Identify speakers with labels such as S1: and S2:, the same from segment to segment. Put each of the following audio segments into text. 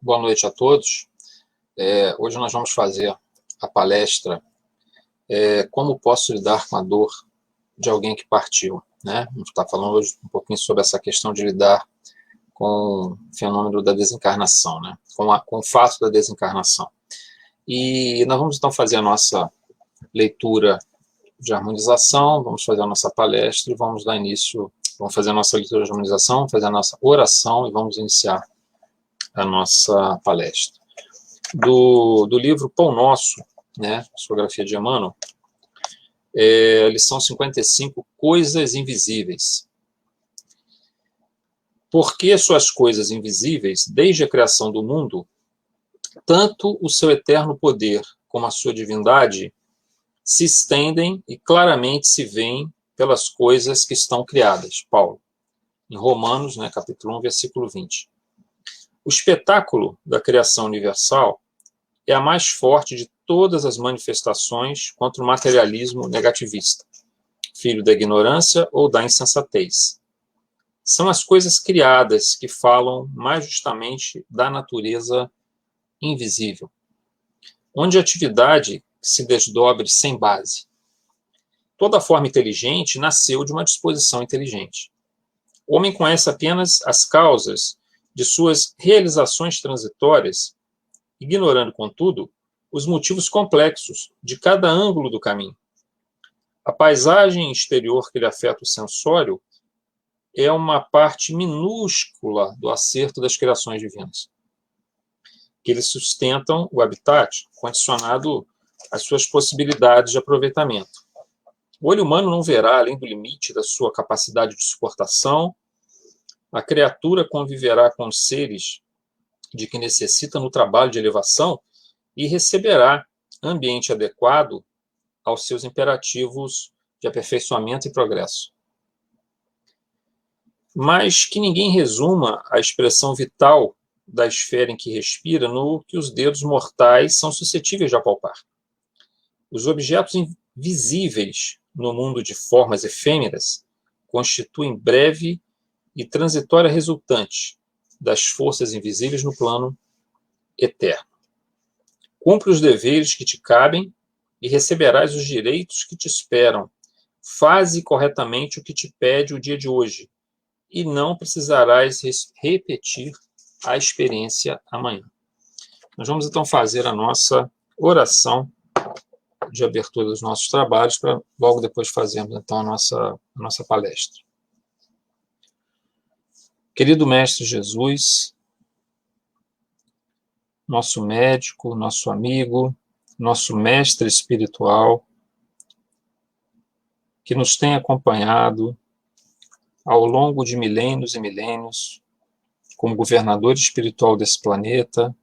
S1: Boa noite a todos. Hoje nós vamos fazer a palestra Como posso lidar com a dor de alguém que partiu, né? Vamos estar falando hoje um pouquinho sobre essa questão de lidar com o fenômeno da desencarnação, né? Com o fato da desencarnação. E nós vamos então fazer a nossa leitura de harmonização, vamos fazer a nossa palestra e vamos dar início, vamos fazer a nossa leitura de harmonização, fazer a nossa oração e vamos iniciar a nossa palestra. Do livro Pão Nosso, né, psicografia de Emmanuel, lição 55, Coisas Invisíveis. Porque suas coisas invisíveis, desde a criação do mundo, tanto o seu eterno poder como a sua divindade se estendem e claramente se veem pelas coisas que estão criadas. Paulo, em Romanos, né, capítulo 1, versículo 20. O espetáculo da criação universal é a mais forte de todas as manifestações contra o materialismo negativista, filho da ignorância ou da insensatez. São as coisas criadas que falam mais justamente da natureza invisível, onde a atividade se desdobre sem base. Toda forma inteligente nasceu de uma disposição inteligente. O homem conhece apenas as causas de suas realizações transitórias, ignorando, contudo, os motivos complexos de cada ângulo do caminho. A paisagem exterior que lhe afeta o sensório é uma parte minúscula do acerto das criações divinas, que eles sustentam o habitat, condicionado às suas possibilidades de aproveitamento. O olho humano não verá além do limite da sua capacidade de suportação. A criatura conviverá com os seres de que necessita no trabalho de elevação e receberá ambiente adequado aos seus imperativos de aperfeiçoamento e progresso. Mas que ninguém resuma a expressão vital da esfera em que respira no que os dedos mortais são suscetíveis de apalpar. Os objetos invisíveis no mundo de formas efêmeras constituem breve e transitória resultante das forças invisíveis no plano eterno. Cumpre os deveres que te cabem e receberás os direitos que te esperam. Faze corretamente o que te pede o dia de hoje e não precisarás repetir a experiência amanhã. Nós vamos então fazer a nossa oração de abertura dos nossos trabalhos para logo depois fazermos então a nossa palestra. Querido Mestre Jesus, nosso médico, nosso amigo, nosso mestre espiritual, que nos tem acompanhado ao longo de milênios e milênios, como governador espiritual desse planeta,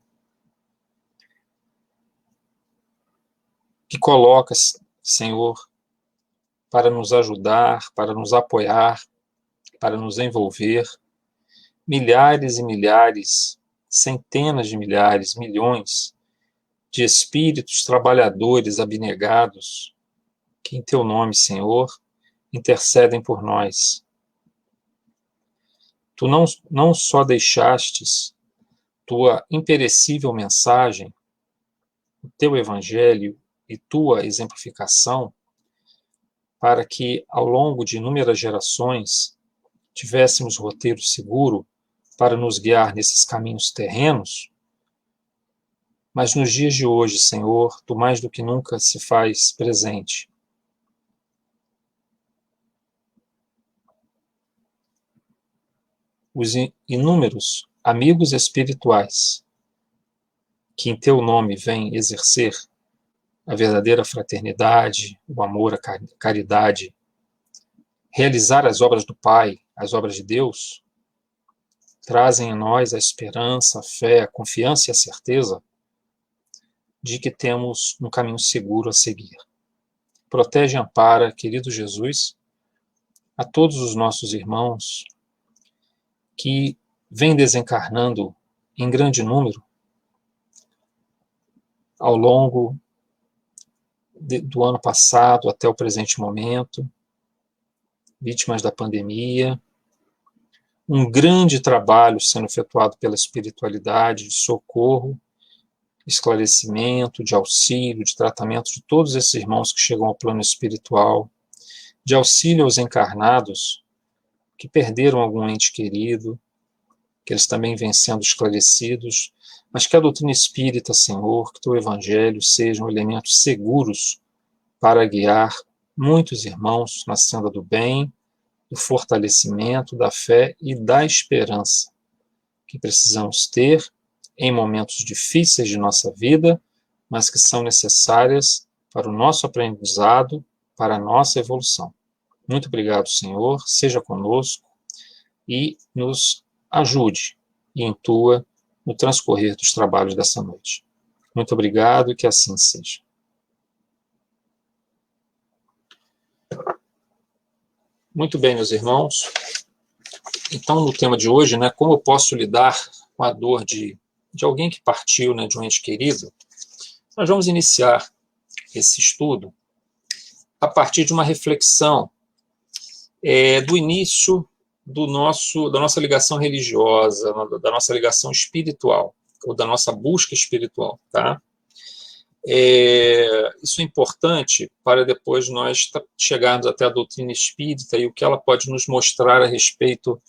S1: que coloca, Senhor, para nos ajudar, para nos apoiar, para nos envolver, milhares e milhares, centenas de milhares, milhões de espíritos trabalhadores abnegados que, em Teu nome, Senhor, intercedem por nós. Tu não só deixastes Tua imperecível mensagem, o Teu Evangelho e Tua exemplificação, para que, ao longo de inúmeras gerações, tivéssemos roteiro seguro para nos guiar nesses caminhos terrenos, mas nos dias de hoje, Senhor, Tu mais do que nunca se faz presente. Os inúmeros amigos espirituais que em Teu nome vêm exercer a verdadeira fraternidade, o amor, a caridade, realizar as obras do Pai, as obras de Deus, trazem a nós a esperança, a fé, a confiança e a certeza de que temos um caminho seguro a seguir. Protege e ampara, querido Jesus, a todos os nossos irmãos que vêm desencarnando em grande número ao longo do ano passado até o presente momento, vítimas da pandemia, um grande trabalho sendo efetuado pela espiritualidade, de socorro, esclarecimento, de auxílio, de tratamento de todos esses irmãos que chegam ao plano espiritual, de auxílio aos encarnados que perderam algum ente querido, que eles também vêm sendo esclarecidos, mas que a doutrina espírita, Senhor, que o Evangelho sejam elementos seguros para guiar muitos irmãos na senda do bem, do fortalecimento, da fé e da esperança que precisamos ter em momentos difíceis de nossa vida, mas que são necessárias para o nosso aprendizado, para a nossa evolução. Muito obrigado, Senhor, seja conosco e nos ajude e intua no transcorrer dos trabalhos dessa noite. Muito obrigado e que assim seja. Muito bem, meus irmãos. Então, no tema de hoje, né, como eu posso lidar com a dor de alguém que partiu, né, de um ente querido, nós vamos iniciar esse estudo a partir de uma reflexão do início da nossa ligação religiosa, da nossa ligação espiritual, ou da nossa busca espiritual, tá? Isso é importante para depois nós chegarmos até a doutrina espírita e o que ela pode nos mostrar a respeito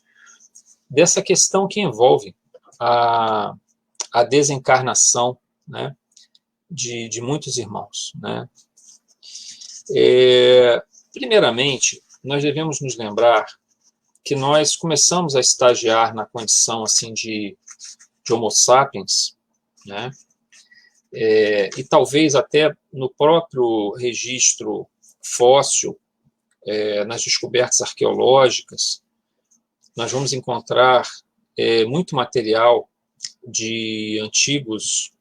S1: dessa questão que envolve a desencarnação, né, de muitos irmãos, né? Primeiramente, nós devemos nos lembrar que nós começamos a estagiar na condição assim de Homo sapiens, né? E talvez até no próprio registro fóssil, nas descobertas arqueológicas, nós vamos encontrar muito material de antigos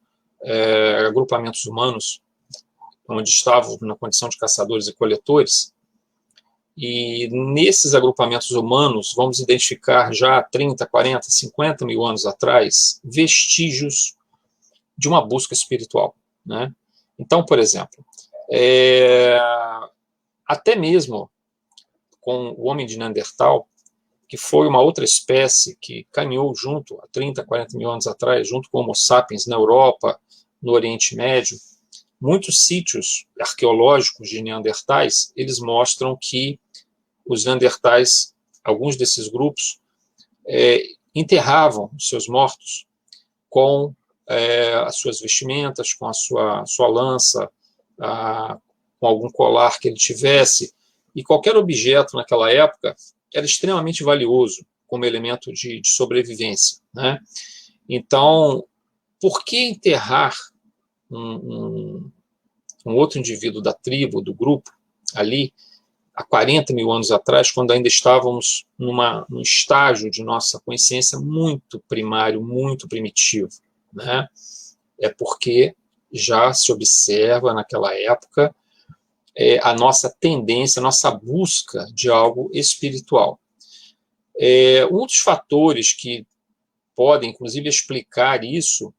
S1: agrupamentos humanos, onde estavam na condição de caçadores e coletores, e nesses agrupamentos humanos vamos identificar já há 30, 40, 50 mil anos atrás vestígios de uma busca espiritual, né? Então, por exemplo, até mesmo com o homem de Neandertal, que foi uma outra espécie que caminhou junto, há 30, 40 mil anos atrás, junto com o Homo sapiens na Europa, no Oriente Médio, muitos sítios arqueológicos de neandertais, eles mostram que os neandertais, alguns desses grupos, enterravam os seus mortos com as suas vestimentas, com a sua lança, com algum colar que ele tivesse, e qualquer objeto naquela época era extremamente valioso como elemento de sobrevivência, né? Então, por que enterrar um outro indivíduo da tribo, do grupo, ali, há 40 mil anos atrás, quando ainda estávamos num estágio de nossa consciência muito primário, muito primitivo, né? É porque já se observa naquela época a nossa tendência, a nossa busca de algo espiritual. Um dos fatores que podem, inclusive, explicar isso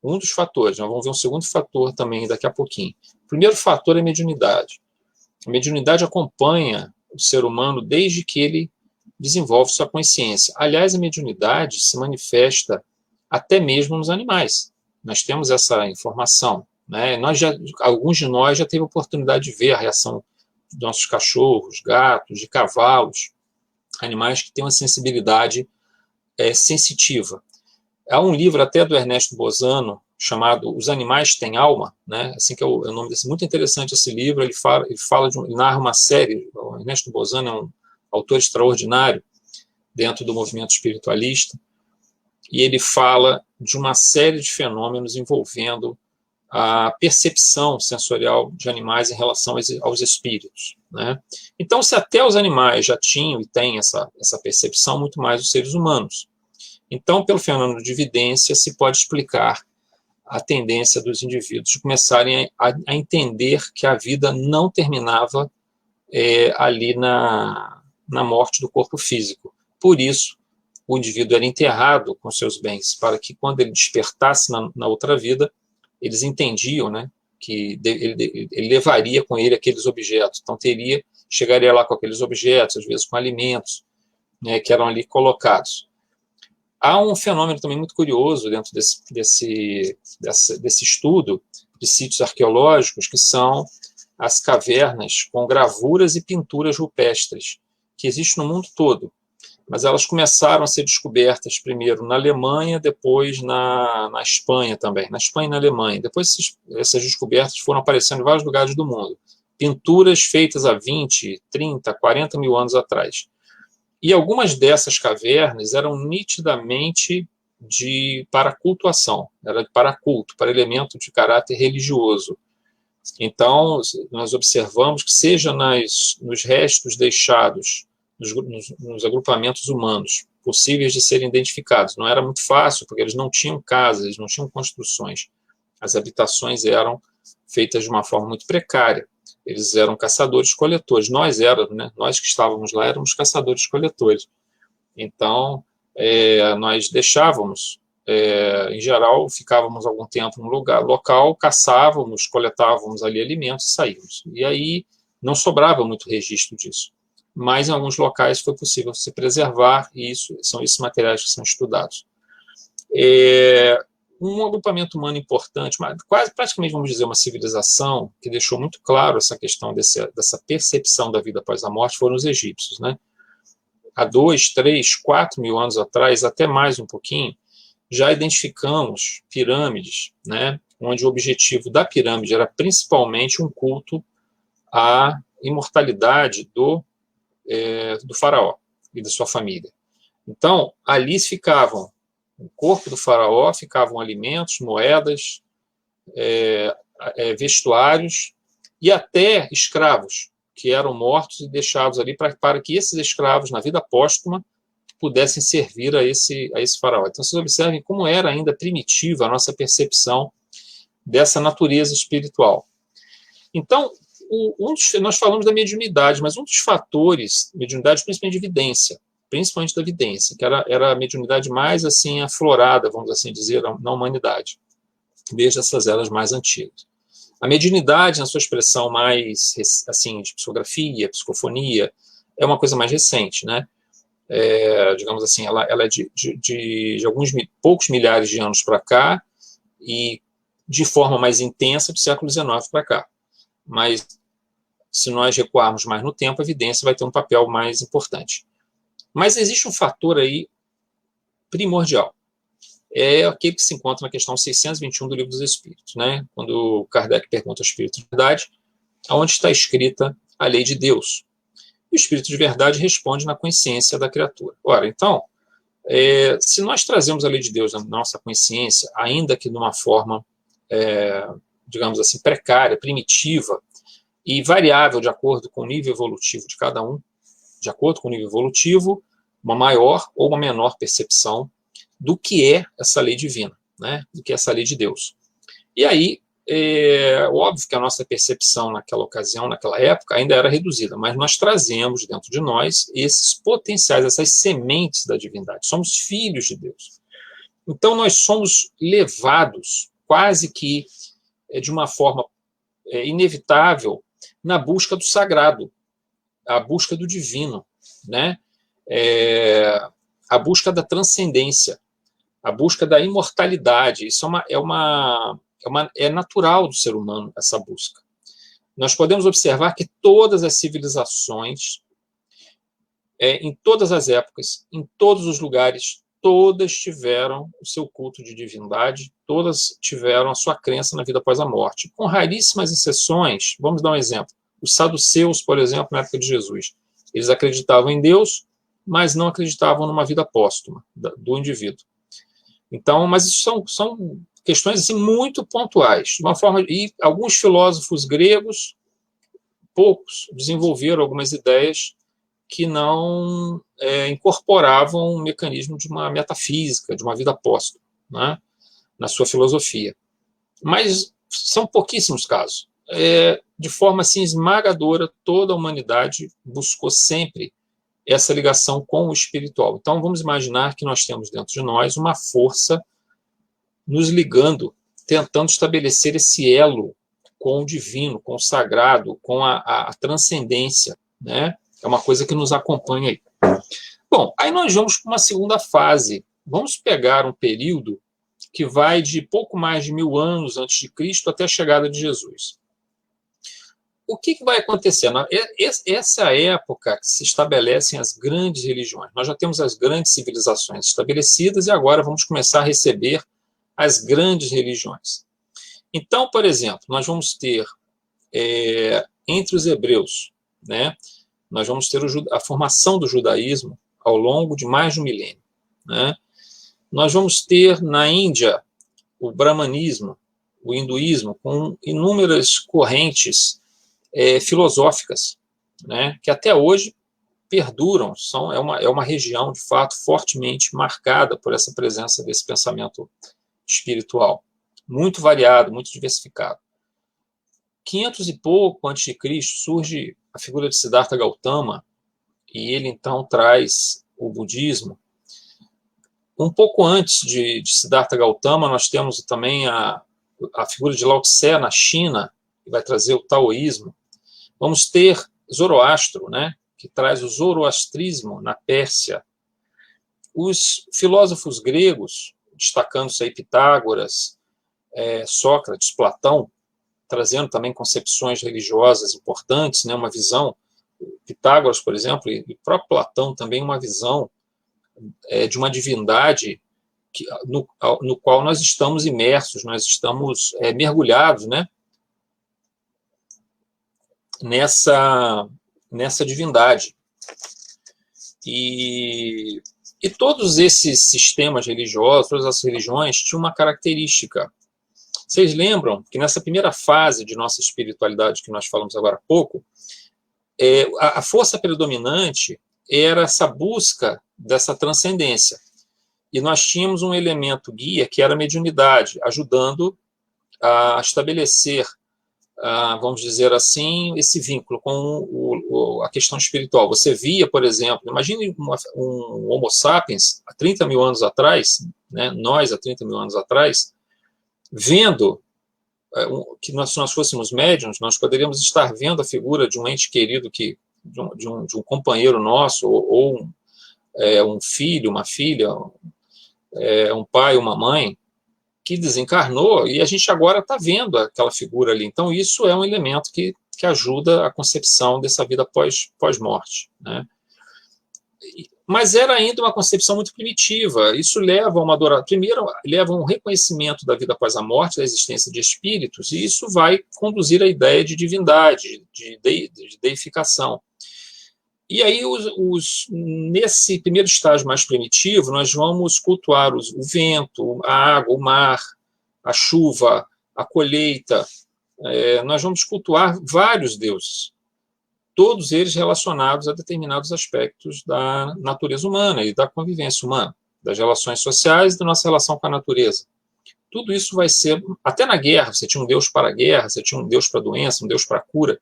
S1: um dos fatores. Nós vamos ver um segundo fator também daqui a pouquinho. O primeiro fator é a mediunidade. A mediunidade acompanha o ser humano desde que ele desenvolve sua consciência. Aliás, a mediunidade se manifesta até mesmo nos animais. Nós temos essa informação, né? Alguns de nós já teve a oportunidade de ver a reação dos nossos cachorros, gatos, de cavalos, animais que têm uma sensibilidade sensitiva. Há um livro até do Ernesto Bozano chamado Os Animais Têm Alma, né? Assim que é o nome desse, muito interessante esse livro. Ele narra uma série. O Ernesto Bozano é um autor extraordinário dentro do movimento espiritualista, e ele fala de uma série de fenômenos envolvendo a percepção sensorial de animais em relação aos espíritos, né? Então, se até os animais já tinham e têm essa percepção, muito mais os seres humanos. Então, pelo fenômeno de evidência, se pode explicar a tendência dos indivíduos de começarem a entender que a vida não terminava ali na morte do corpo físico. Por isso, o indivíduo era enterrado com seus bens, para que quando ele despertasse na outra vida, eles entendiam, né, que ele levaria com ele aqueles objetos. Então, chegaria lá com aqueles objetos, às vezes com alimentos, né, que eram ali colocados. Há um fenômeno também muito curioso dentro desse estudo de sítios arqueológicos, que são as cavernas com gravuras e pinturas rupestres, que existem no mundo todo. Mas elas começaram a ser descobertas primeiro na Alemanha, depois na Espanha também, na Espanha e na Alemanha. Depois essas descobertas foram aparecendo em vários lugares do mundo. Pinturas feitas há 20, 30, 40 mil anos atrás. E algumas dessas cavernas eram nitidamente para cultuação, era para culto, para elemento de caráter religioso. Então, nós observamos que seja nos restos deixados nos agrupamentos humanos, possíveis de serem identificados. Não era muito fácil, porque eles não tinham casas, eles não tinham construções. As habitações eram feitas de uma forma muito precária. Eles eram caçadores-coletores. Nós éramos, né? Nós que estávamos lá éramos caçadores-coletores. Então, nós deixávamos, em geral, ficávamos algum tempo no local, caçávamos, coletávamos ali alimentos e saímos. E aí não sobrava muito registro disso. Mas em alguns locais foi possível se preservar, e são esses materiais que são estudados. Um agrupamento humano importante, quase praticamente, vamos dizer, uma civilização que deixou muito claro essa questão dessa percepção da vida após a morte, foram os egípcios, né? Há 2, 3, 4 mil anos atrás, até mais um pouquinho, já identificamos pirâmides, né? Onde o objetivo da pirâmide era principalmente um culto à imortalidade do faraó e da sua família. Então, ali ficavam o corpo do faraó, ficavam alimentos, moedas, vestuários e até escravos que eram mortos e deixados ali para que esses escravos, na vida póstuma, pudessem servir a esse faraó. Então, vocês observem como era ainda primitiva a nossa percepção dessa natureza espiritual. Então, nós falamos da mediunidade, mas um dos fatores, mediunidade principalmente de evidência, principalmente da evidência, que era a mediunidade mais assim aflorada, vamos assim dizer, na humanidade, desde essas eras mais antigas. A mediunidade, na sua expressão mais assim de psicografia, psicofonia, é uma coisa mais recente, né? Digamos assim, ela é de alguns poucos milhares de anos para cá e de forma mais intensa do século XIX para cá. Mas, se nós recuarmos mais no tempo, a evidência vai ter um papel mais importante. Mas existe um fator aí primordial. É aquele que se encontra na questão 621 do Livro dos Espíritos, né? Quando Kardec pergunta ao Espírito de Verdade, aonde está escrita a lei de Deus? E o Espírito de Verdade responde na consciência da criatura. Ora, então, se nós trazemos a lei de Deus na nossa consciência, ainda que de uma forma digamos assim, precária, primitiva e variável de acordo com o nível evolutivo de cada um, de acordo com o nível evolutivo, uma maior ou uma menor percepção do que é essa lei divina, né? Do que é essa lei de Deus. E aí, óbvio que a nossa percepção naquela ocasião, naquela época, ainda era reduzida, mas nós trazemos dentro de nós esses potenciais, essas sementes da divindade. Somos filhos de Deus. Então, nós somos levados quase que de uma forma inevitável na busca do sagrado, a busca do divino, né? A busca da transcendência, a busca da imortalidade. Isso é natural do ser humano, essa busca. Nós podemos observar que todas as civilizações, em todas as épocas, em todos os lugares, todas tiveram o seu culto de divindade, todas tiveram a sua crença na vida após a morte. Com raríssimas exceções, vamos dar um exemplo. Os saduceus, por exemplo, na época de Jesus, eles acreditavam em Deus, mas não acreditavam numa vida póstuma do indivíduo. Então, mas isso são questões assim, muito pontuais. De uma forma, e alguns filósofos gregos, poucos, desenvolveram algumas ideias que não incorporavam um mecanismo de uma metafísica, de uma vida póstuma, né, na sua filosofia. Mas são pouquíssimos casos. De forma assim, esmagadora, toda a humanidade buscou sempre essa ligação com o espiritual. Então, vamos imaginar que nós temos dentro de nós uma força nos ligando, tentando estabelecer esse elo com o divino, com o sagrado, com a transcendência, né? É uma coisa que nos acompanha aí. Bom, aí nós vamos para uma segunda fase. Vamos pegar um período que vai de pouco mais de 1000 anos antes de Cristo até a chegada de Jesus. O que vai acontecer? Essa é a época que se estabelecem as grandes religiões. Nós já temos as grandes civilizações estabelecidas e agora vamos começar a receber as grandes religiões. Então, por exemplo, nós vamos ter, entre os hebreus, né, nós vamos ter a formação do judaísmo ao longo de mais de um milênio. Né? Nós vamos ter na Índia o brahmanismo, o hinduísmo, com inúmeras correntes filosóficas, né, que até hoje perduram, é uma região, de fato, fortemente marcada por essa presença desse pensamento espiritual, muito variado, muito diversificado. 500 e pouco antes de Cristo surge a figura de Siddhartha Gautama, e ele então traz o budismo. Um pouco antes de Siddhartha Gautama, nós temos também a figura de Lao Tse na China, que vai trazer o taoísmo. Vamos ter Zoroastro, né, que traz o zoroastrismo na Pérsia. Os filósofos gregos, destacando-se aí Pitágoras, Sócrates, Platão, trazendo também concepções religiosas importantes, né, uma visão, Pitágoras, por exemplo, e o próprio Platão também, uma visão de uma divindade no qual nós estamos imersos, nós estamos mergulhados, né, nessa divindade. E todos esses sistemas religiosos, todas as religiões, tinham uma característica. Vocês lembram que nessa primeira fase de nossa espiritualidade, que nós falamos agora há pouco, a força predominante era essa busca dessa transcendência. E nós tínhamos um elemento guia, que era a mediunidade, ajudando a estabelecer, vamos dizer assim, esse vínculo com a questão espiritual. Você via, por exemplo, imagine um Homo sapiens, há 30 mil anos atrás, né, nós há 30 mil anos atrás, vendo que se nós fôssemos médiuns, nós poderíamos estar vendo a figura de um ente querido, de um companheiro nosso, ou um filho, uma filha, um pai, uma mãe, que desencarnou, e a gente agora está vendo aquela figura ali. Então, isso é um elemento que ajuda a concepção dessa vida pós-morte. Né? Mas era ainda uma concepção muito primitiva. Isso leva a uma adoração. Primeiro, leva a um reconhecimento da vida após a morte, da existência de espíritos, e isso vai conduzir à ideia de divindade, de deificação. E aí, nesse primeiro estágio mais primitivo, nós vamos cultuar o vento, a água, o mar, a chuva, a colheita. Nós vamos cultuar vários deuses, todos eles relacionados a determinados aspectos da natureza humana e da convivência humana, das relações sociais e da nossa relação com a natureza. Tudo isso vai ser, até na guerra, você tinha um deus para a guerra, você tinha um deus para a doença, um deus para a cura.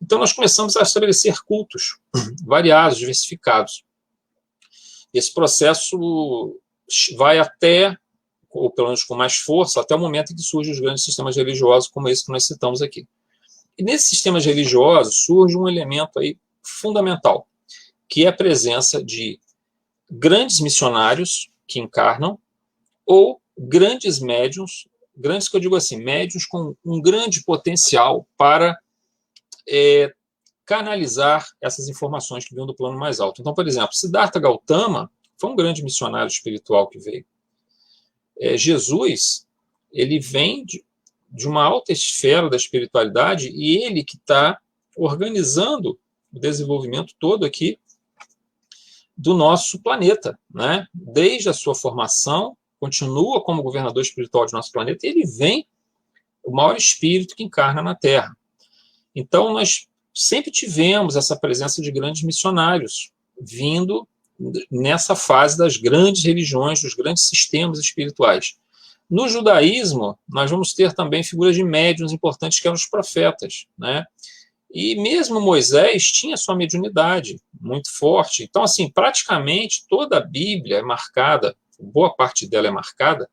S1: Então, nós começamos a estabelecer cultos variados, diversificados. Esse processo vai até, ou pelo menos com mais força, até o momento em que surgem os grandes sistemas religiosos, como esse que nós citamos aqui. E nesses sistemas religiosos surge um elemento aí fundamental, que é a presença de grandes missionários que encarnam, ou grandes médiuns, grandes que eu digo assim, médiuns com um grande potencial para canalizar essas informações que vinham do plano mais alto. Então, por exemplo, Siddhartha Gautama foi um grande missionário espiritual que veio. Jesus, ele vem de uma alta esfera da espiritualidade, e ele que está organizando o desenvolvimento todo aqui do nosso planeta, né? Desde a sua formação, continua como governador espiritual de nosso planeta, e ele vem o maior espírito que encarna na Terra. Então, nós sempre tivemos essa presença de grandes missionários vindo nessa fase das grandes religiões, dos grandes sistemas espirituais. No judaísmo, nós vamos ter também figuras de médiuns importantes, que eram os profetas, né? E mesmo Moisés tinha sua mediunidade muito forte. Então, assim, praticamente toda a Bíblia é marcada, boa parte dela é marcada,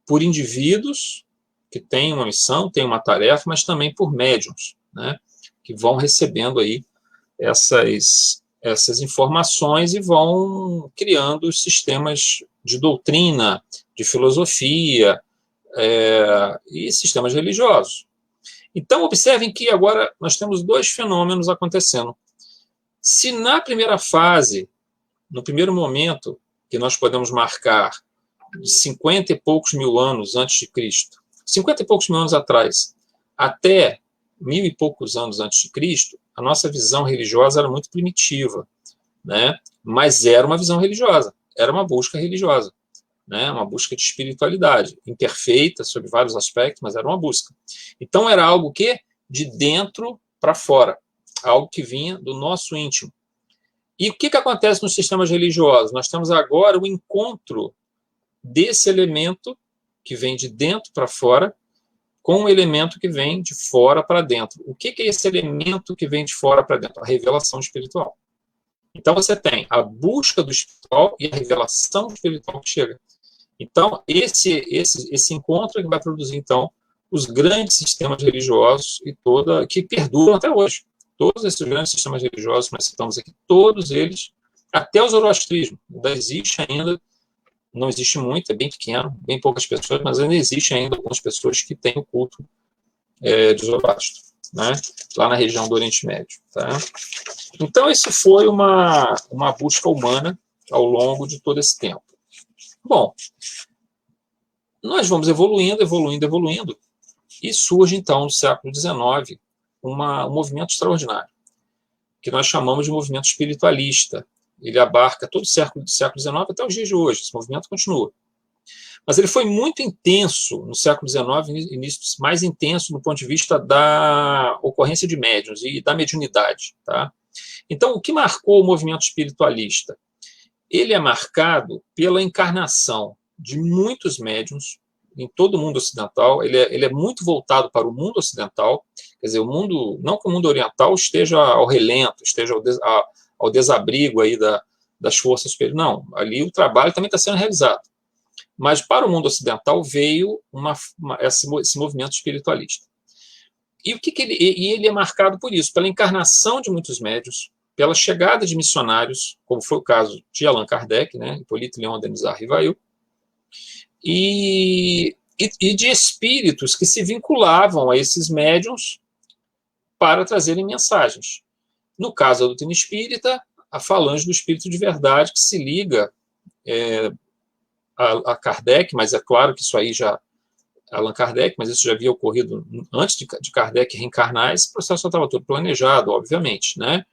S1: por indivíduos que têm uma missão, têm uma tarefa, mas também por médiuns, né? Que vão recebendo aí essas informações e vão criando os sistemas de doutrina, de filosofia e sistemas religiosos. Então, observem que agora nós temos dois fenômenos acontecendo. Se na primeira fase, no primeiro momento, que nós podemos marcar de 50 e poucos mil anos antes de Cristo, 50 e poucos mil anos atrás, até 1000 e poucos anos antes de Cristo, a nossa visão religiosa era muito primitiva, né? Mas era uma visão religiosa, era uma busca religiosa, né? Uma busca de espiritualidade, imperfeita sobre vários aspectos, mas era uma busca. Então era algo que de dentro para fora, algo que vinha do nosso íntimo. E o que acontece nos sistemas religiosos? Nós temos agora o encontro desse elemento que vem de dentro para fora com o elemento que vem de fora para dentro. O que é esse elemento que vem de fora para dentro? A revelação espiritual. Então você tem a busca do espiritual e a revelação espiritual que chega. Então esse encontro é que vai produzir então os grandes sistemas religiosos e que perduram até hoje. Todos esses grandes sistemas religiosos que nós citamos aqui, todos eles, até o zoroastrismo, ainda existe ainda, não existe muito, é bem pequeno, bem poucas pessoas, mas ainda existe ainda algumas pessoas que têm o culto de Zoroastro, né? Lá na região do Oriente Médio. Tá? Então, isso foi uma busca humana ao longo de todo esse tempo. Bom, nós vamos evoluindo, e surge, então, no século XIX, um movimento extraordinário, que nós chamamos de movimento espiritualista. Ele abarca todo o século XIX até os dias de hoje. Esse movimento continua. Mas ele foi muito intenso no século XIX, início mais intenso do ponto de vista da ocorrência de médiuns e da mediunidade. Tá? Então, o que marcou o movimento espiritualista? Ele é marcado pela encarnação de muitos médiuns em todo o mundo ocidental. Ele é muito voltado para o mundo ocidental, quer dizer, o mundo, não que o mundo oriental esteja ao relento, esteja ao desabrigo aí das forças superiores. Não, ali o trabalho também está sendo realizado. Mas para o mundo ocidental veio esse movimento espiritualista. E ele é marcado por isso, pela encarnação de muitos médiuns, pela chegada de missionários, como foi o caso de Allan Kardec, né, Hippolyte Léon Denisard Rivail, e de espíritos que se vinculavam a esses médiuns para trazerem mensagens. No caso da doutrina espírita, a falange do espírito de verdade, que se liga a Kardec, mas é claro que isso aí já Allan Kardec, mas isso já havia ocorrido antes de Kardec reencarnar. Esse processo já estava todo planejado, obviamente, né?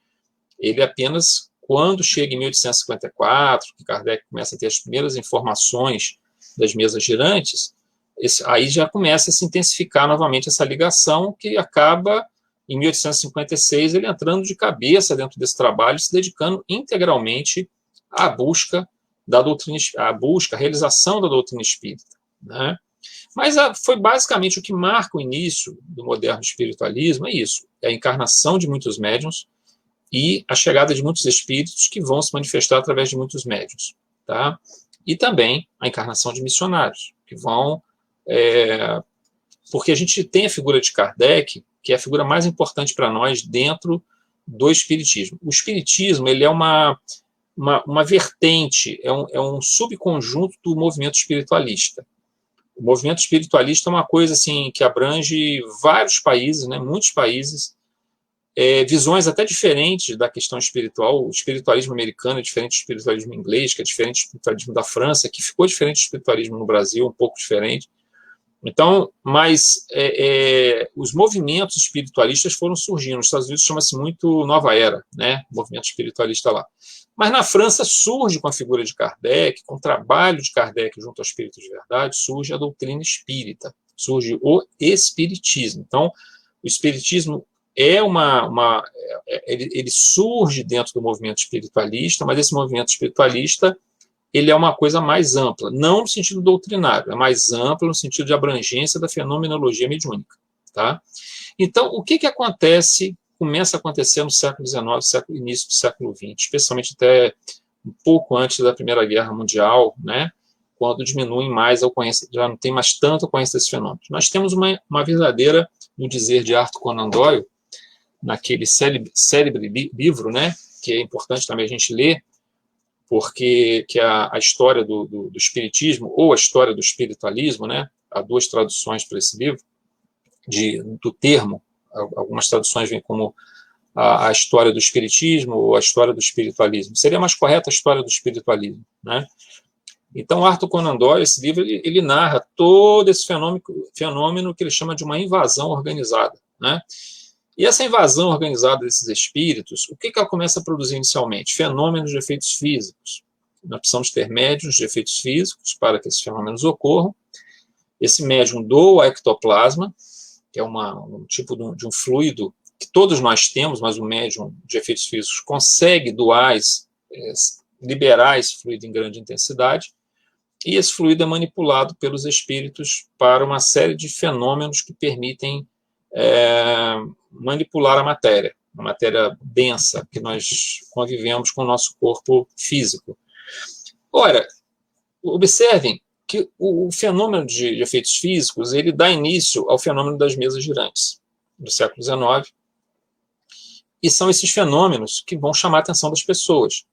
S1: Ele apenas, quando chega em 1854, que Kardec começa a ter as primeiras informações das mesas girantes, aí já começa a se intensificar novamente essa ligação, que acaba, em 1856, ele entrando de cabeça dentro desse trabalho, se dedicando integralmente à busca da doutrina, a realização da doutrina espírita, né? Mas foi basicamente o que marca o início do moderno espiritualismo, é isso, é a encarnação de muitos médiuns e a chegada de muitos espíritos que vão se manifestar através de muitos médiuns, tá? E também a encarnação de missionários, que vão... porque a gente tem a figura de Kardec, que é a figura mais importante para nós dentro do espiritismo. O espiritismo, ele é uma vertente, é um subconjunto do movimento espiritualista. O movimento espiritualista é uma coisa assim, que abrange vários países, né, muitos países, visões até diferentes da questão espiritual. O espiritualismo americano é diferente do espiritualismo inglês, que é diferente do espiritualismo da França, que ficou diferente do espiritualismo no Brasil, um pouco diferente. Então, mas os movimentos espiritualistas foram surgindo. Nos Estados Unidos chama-se muito Nova Era, né? O movimento espiritualista lá. Mas na França surge com a figura de Kardec, com o trabalho de Kardec junto ao Espírito de Verdade, surge a doutrina espírita, surge o espiritismo. Então, o espiritismo ele surge dentro do movimento espiritualista, mas esse movimento espiritualista ele é uma coisa mais ampla, não no sentido doutrinário, é mais ampla no sentido de abrangência da fenomenologia mediúnica. Tá? Então, o que acontece, começa a acontecer no século XIX, início do século XX, especialmente até um pouco antes da Primeira Guerra Mundial, né, quando diminui mais a ocorrência, já não tem mais tanta ocorrência desse fenômeno. Nós temos uma verdadeira, no dizer de Arthur Conan Doyle, naquele célebre livro, né, que é importante também a gente ler, porque que é a história do espiritismo, ou a história do espiritualismo, né, há duas traduções para esse livro, do termo, algumas traduções vêm como a história do espiritismo ou a história do espiritualismo. Seria mais correta a história do espiritualismo, né? Então, Arthur Conan Doyle, esse livro, ele narra todo esse fenômeno que ele chama de uma invasão organizada, né? E essa invasão organizada desses espíritos, o que ela começa a produzir inicialmente? Fenômenos de efeitos físicos. Nós precisamos ter médiuns de efeitos físicos para que esses fenômenos ocorram. Esse médium doa ectoplasma, que é um tipo de um fluido que todos nós temos, mas o médium de efeitos físicos consegue doar, liberar esse fluido em grande intensidade, e esse fluido é manipulado pelos espíritos para uma série de fenômenos que permitem manipular a matéria densa que nós convivemos com o nosso corpo físico. Ora, observem que o fenômeno de efeitos físicos ele dá início ao fenômeno das mesas girantes do século XIX, e são esses fenômenos que vão chamar a atenção das pessoas.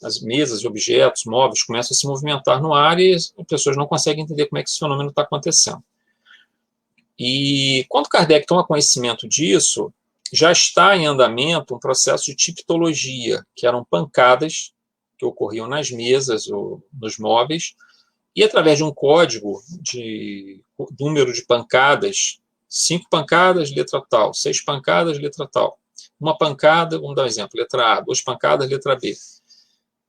S1: As mesas e objetos, móveis, começam a se movimentar no ar e as pessoas não conseguem entender como é que esse fenômeno está acontecendo. E quando Kardec toma conhecimento disso, já está em andamento um processo de tipologia, que eram pancadas que ocorriam nas mesas ou nos móveis, e através de um código de número de pancadas, 5 pancadas, letra tal, 6 pancadas, letra tal. Uma pancada, vamos dar um exemplo, letra A, 2 pancadas, letra B.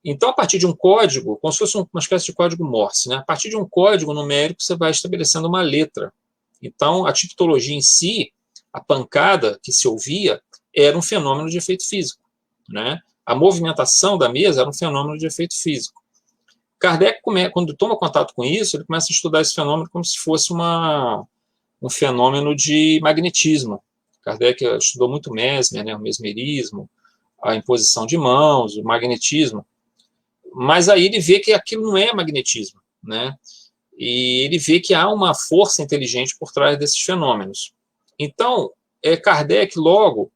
S1: Então, a partir de um código, como se fosse uma espécie de código Morse, né? A partir de um código numérico, você vai estabelecendo uma letra. Então, a tipologia em si, a pancada que se ouvia, era um fenômeno de efeito físico, né? A movimentação da mesa era um fenômeno de efeito físico. Kardec, quando toma contato com isso, ele começa a estudar esse fenômeno como se fosse um fenômeno de magnetismo. Kardec estudou muito Mesmer, né? O mesmerismo, a imposição de mãos, o magnetismo. Mas aí ele vê que aquilo não é magnetismo, né? E ele vê que há uma força inteligente por trás desses fenômenos. Então, Kardec, logo,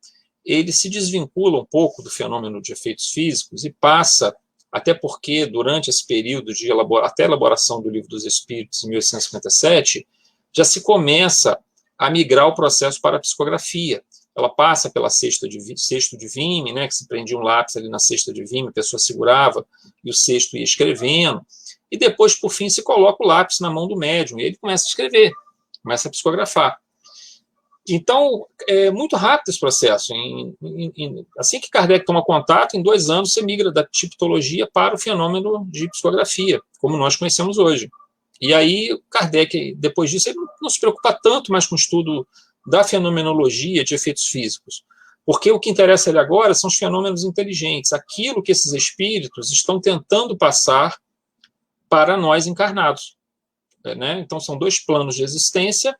S1: ele se desvincula um pouco do fenômeno de efeitos físicos e passa, até porque durante esse período até a elaboração do Livro dos Espíritos, em 1857, já se começa a migrar o processo para a psicografia. Ela passa pela cesto de vime, né, que se prendia um lápis ali na cesta de vime, a pessoa segurava e o cesto ia escrevendo, e depois, por fim, se coloca o lápis na mão do médium, e ele começa a escrever, começa a psicografar. Então, é muito rápido esse processo. Assim que Kardec toma contato, em 2 anos, você migra da tipologia para o fenômeno de psicografia, como nós conhecemos hoje. E aí, Kardec, depois disso, ele não se preocupa tanto mais com o estudo da fenomenologia de efeitos físicos, porque o que interessa ele agora são os fenômenos inteligentes, aquilo que esses espíritos estão tentando passar para nós encarnados, né? Então, são 2 planos de existência,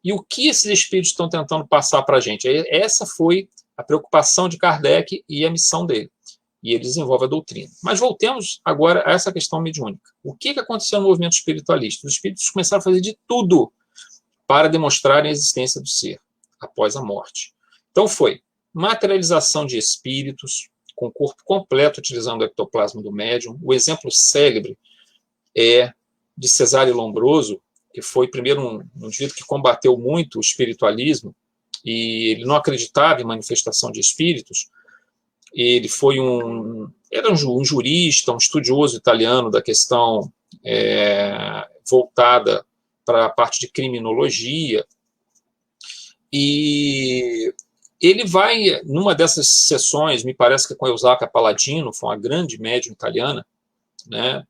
S1: e o que esses espíritos estão tentando passar para a gente? Essa foi a preocupação de Kardec e a missão dele, e ele desenvolve a doutrina. Mas voltemos agora a essa questão mediúnica. O que aconteceu no movimento espiritualista? Os espíritos começaram a fazer de tudo para demonstrarem a existência do ser após a morte. Então foi materialização de espíritos com o corpo completo utilizando o ectoplasma do médium. O exemplo célebre é de Cesare Lombroso, que foi primeiro um indivíduo que combateu muito o espiritualismo e ele não acreditava em manifestação de espíritos. Ele foi era um jurista, um estudioso italiano da questão voltada para a parte de criminologia, e ele vai, numa dessas sessões, me parece que é com Eusapia Palladino, foi uma grande médium italiana, né?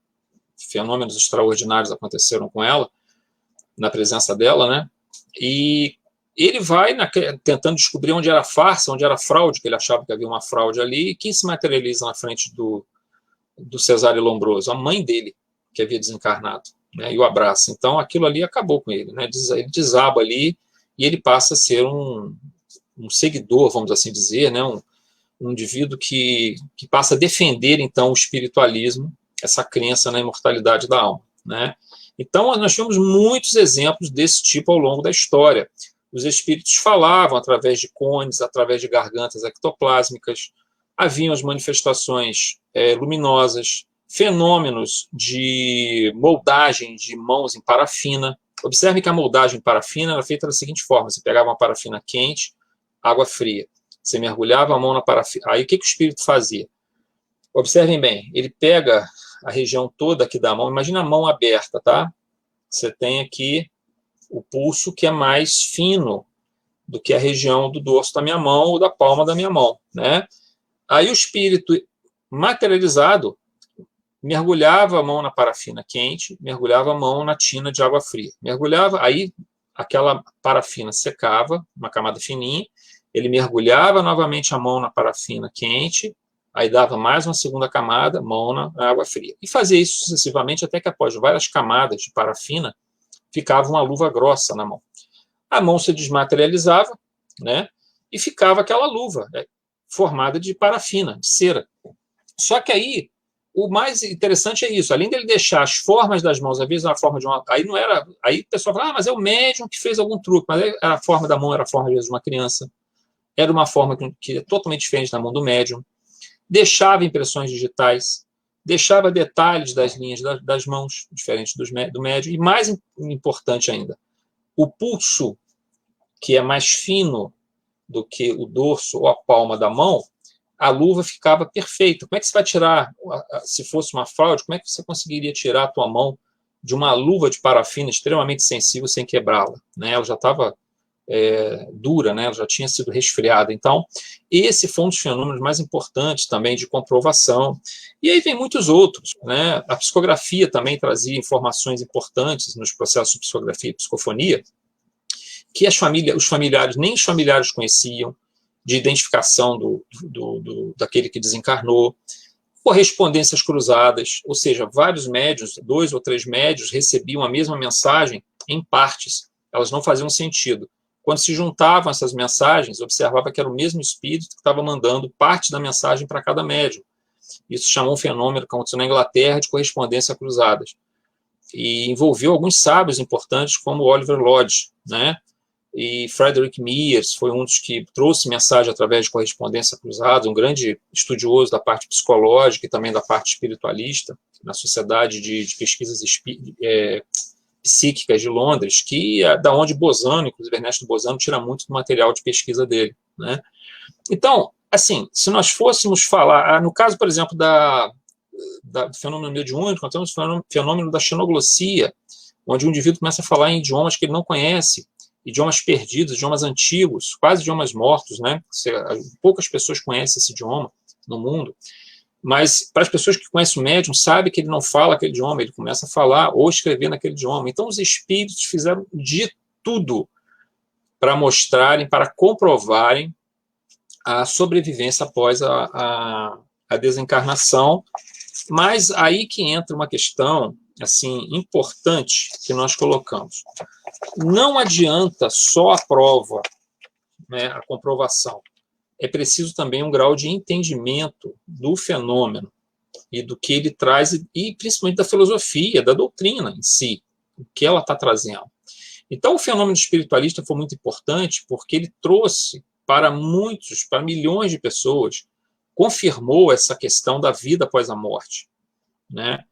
S1: Fenômenos extraordinários aconteceram com ela, na presença dela, né? E ele vai tentando descobrir onde era farsa, onde era fraude, que ele achava que havia uma fraude ali, e quem se materializa na frente do Cesare Lombroso? A mãe dele, que havia desencarnado, né, e o abraça. Então, aquilo ali acabou com ele, né? Ele desaba ali e ele passa a ser um seguidor, vamos assim dizer, né? Um indivíduo que passa a defender, então, o espiritualismo, essa crença na imortalidade da alma, né? Então, nós tivemos muitos exemplos desse tipo ao longo da história. os espíritos falavam através de cones, através de gargantas ectoplásmicas, haviam as manifestações luminosas, fenômenos de moldagem de mãos em parafina. Observe que a moldagem em parafina era feita da seguinte forma: você pegava uma parafina quente, água fria, você mergulhava a mão na parafina. Aí o que o espírito fazia? Observem bem, ele pega a região toda aqui da mão, imagina a mão aberta, tá? Você tem aqui o pulso, que é mais fino do que a região do dorso da minha mão ou da palma da minha mão, né? Aí o espírito materializado mergulhava a mão na parafina quente, mergulhava a mão na tina de água fria. Mergulhava, aí aquela parafina secava, uma camada fininha, ele mergulhava novamente a mão na parafina quente, aí dava mais uma segunda camada, mão na água fria. E fazia isso sucessivamente até que, após várias camadas de parafina, ficava uma luva grossa na mão. A mão se desmaterializava, né, e ficava aquela luva formada de parafina, de cera. Só que aí, o mais interessante é isso, além dele deixar as formas das mãos, às vezes na forma de uma... Aí não era... Aí o pessoal fala, mas é o médium que fez algum truque, mas a forma da mão era a forma, às vezes, de uma criança, era uma forma que é totalmente diferente da mão do médium, deixava impressões digitais, deixava detalhes das linhas das mãos, diferentes do médium, e mais importante ainda, o pulso, que é mais fino do que o dorso ou a palma da mão, a luva ficava perfeita. Como é que você vai tirar, se fosse uma fraude, como é que você conseguiria tirar a tua mão de uma luva de parafina extremamente sensível sem quebrá-la, né? Ela já estava dura, né? Ela já tinha sido resfriada. Então, esse foi um dos fenômenos mais importantes também de comprovação. E aí vem muitos outros, né? A psicografia também trazia informações importantes nos processos de psicografia e psicofonia, que os familiares, nem os familiares conheciam, de identificação daquele que desencarnou, correspondências cruzadas, ou seja, vários médiuns, 2 ou 3 médiuns, recebiam a mesma mensagem em partes, elas não faziam sentido. Quando se juntavam essas mensagens, observava que era o mesmo espírito que estava mandando parte da mensagem para cada médium. Isso chamou um fenômeno que aconteceu na Inglaterra de correspondência cruzadas. E envolveu alguns sábios importantes, como Oliver Lodge, né? E Frederick Mears foi um dos que trouxe mensagem através de correspondência cruzada, um grande estudioso da parte psicológica e também da parte espiritualista, na Sociedade de Pesquisas Psíquicas de Londres, que é da onde Bosano, inclusive Ernesto Bosano, tira muito do material de pesquisa dele, né? Então, assim, se nós fôssemos falar, no caso, por exemplo, do fenômeno mediúnico, nós temos o fenômeno da xenoglossia, onde o indivíduo começa a falar em idiomas que ele não conhece, idiomas perdidos, idiomas antigos, quase idiomas mortos, né? Poucas pessoas conhecem esse idioma no mundo, mas para as pessoas que conhecem o médium, sabe que ele não fala aquele idioma, ele começa a falar ou escrever naquele idioma. Então os espíritos fizeram de tudo para mostrarem, para comprovarem a sobrevivência após a desencarnação. Mas aí que entra uma questão assim importante que nós colocamos. Não adianta só a prova, né, a comprovação. É preciso também um grau de entendimento do fenômeno e do que ele traz, e principalmente da filosofia, da doutrina em si, o que ela está trazendo. Então, o fenômeno espiritualista foi muito importante porque ele trouxe para milhões de pessoas, confirmou essa questão da vida após a morte, né?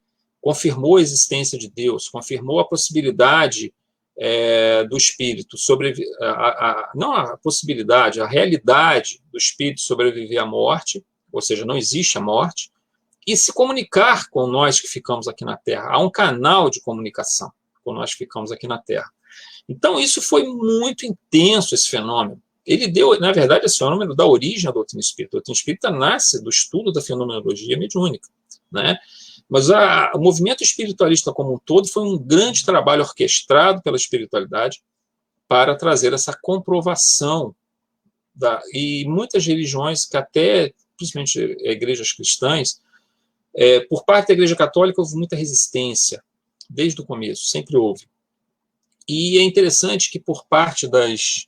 S1: Confirmou a existência de Deus, confirmou a possibilidade do espírito sobreviver, não a possibilidade, a realidade do espírito sobreviver à morte, ou seja, não existe a morte, e se comunicar com nós que ficamos aqui na Terra. Há um canal de comunicação com nós que ficamos aqui na Terra. Então, isso foi muito intenso, esse fenômeno. Ele deu, na verdade, esse fenômeno dá origem à doutrina espírita. A doutrina espírita nasce do estudo da fenomenologia mediúnica, né? Mas o movimento espiritualista como um todo foi um grande trabalho orquestrado pela espiritualidade para trazer essa comprovação. E muitas religiões, que até, principalmente igrejas cristãs, por parte da Igreja Católica houve muita resistência, desde o começo, sempre houve. E é interessante que por parte das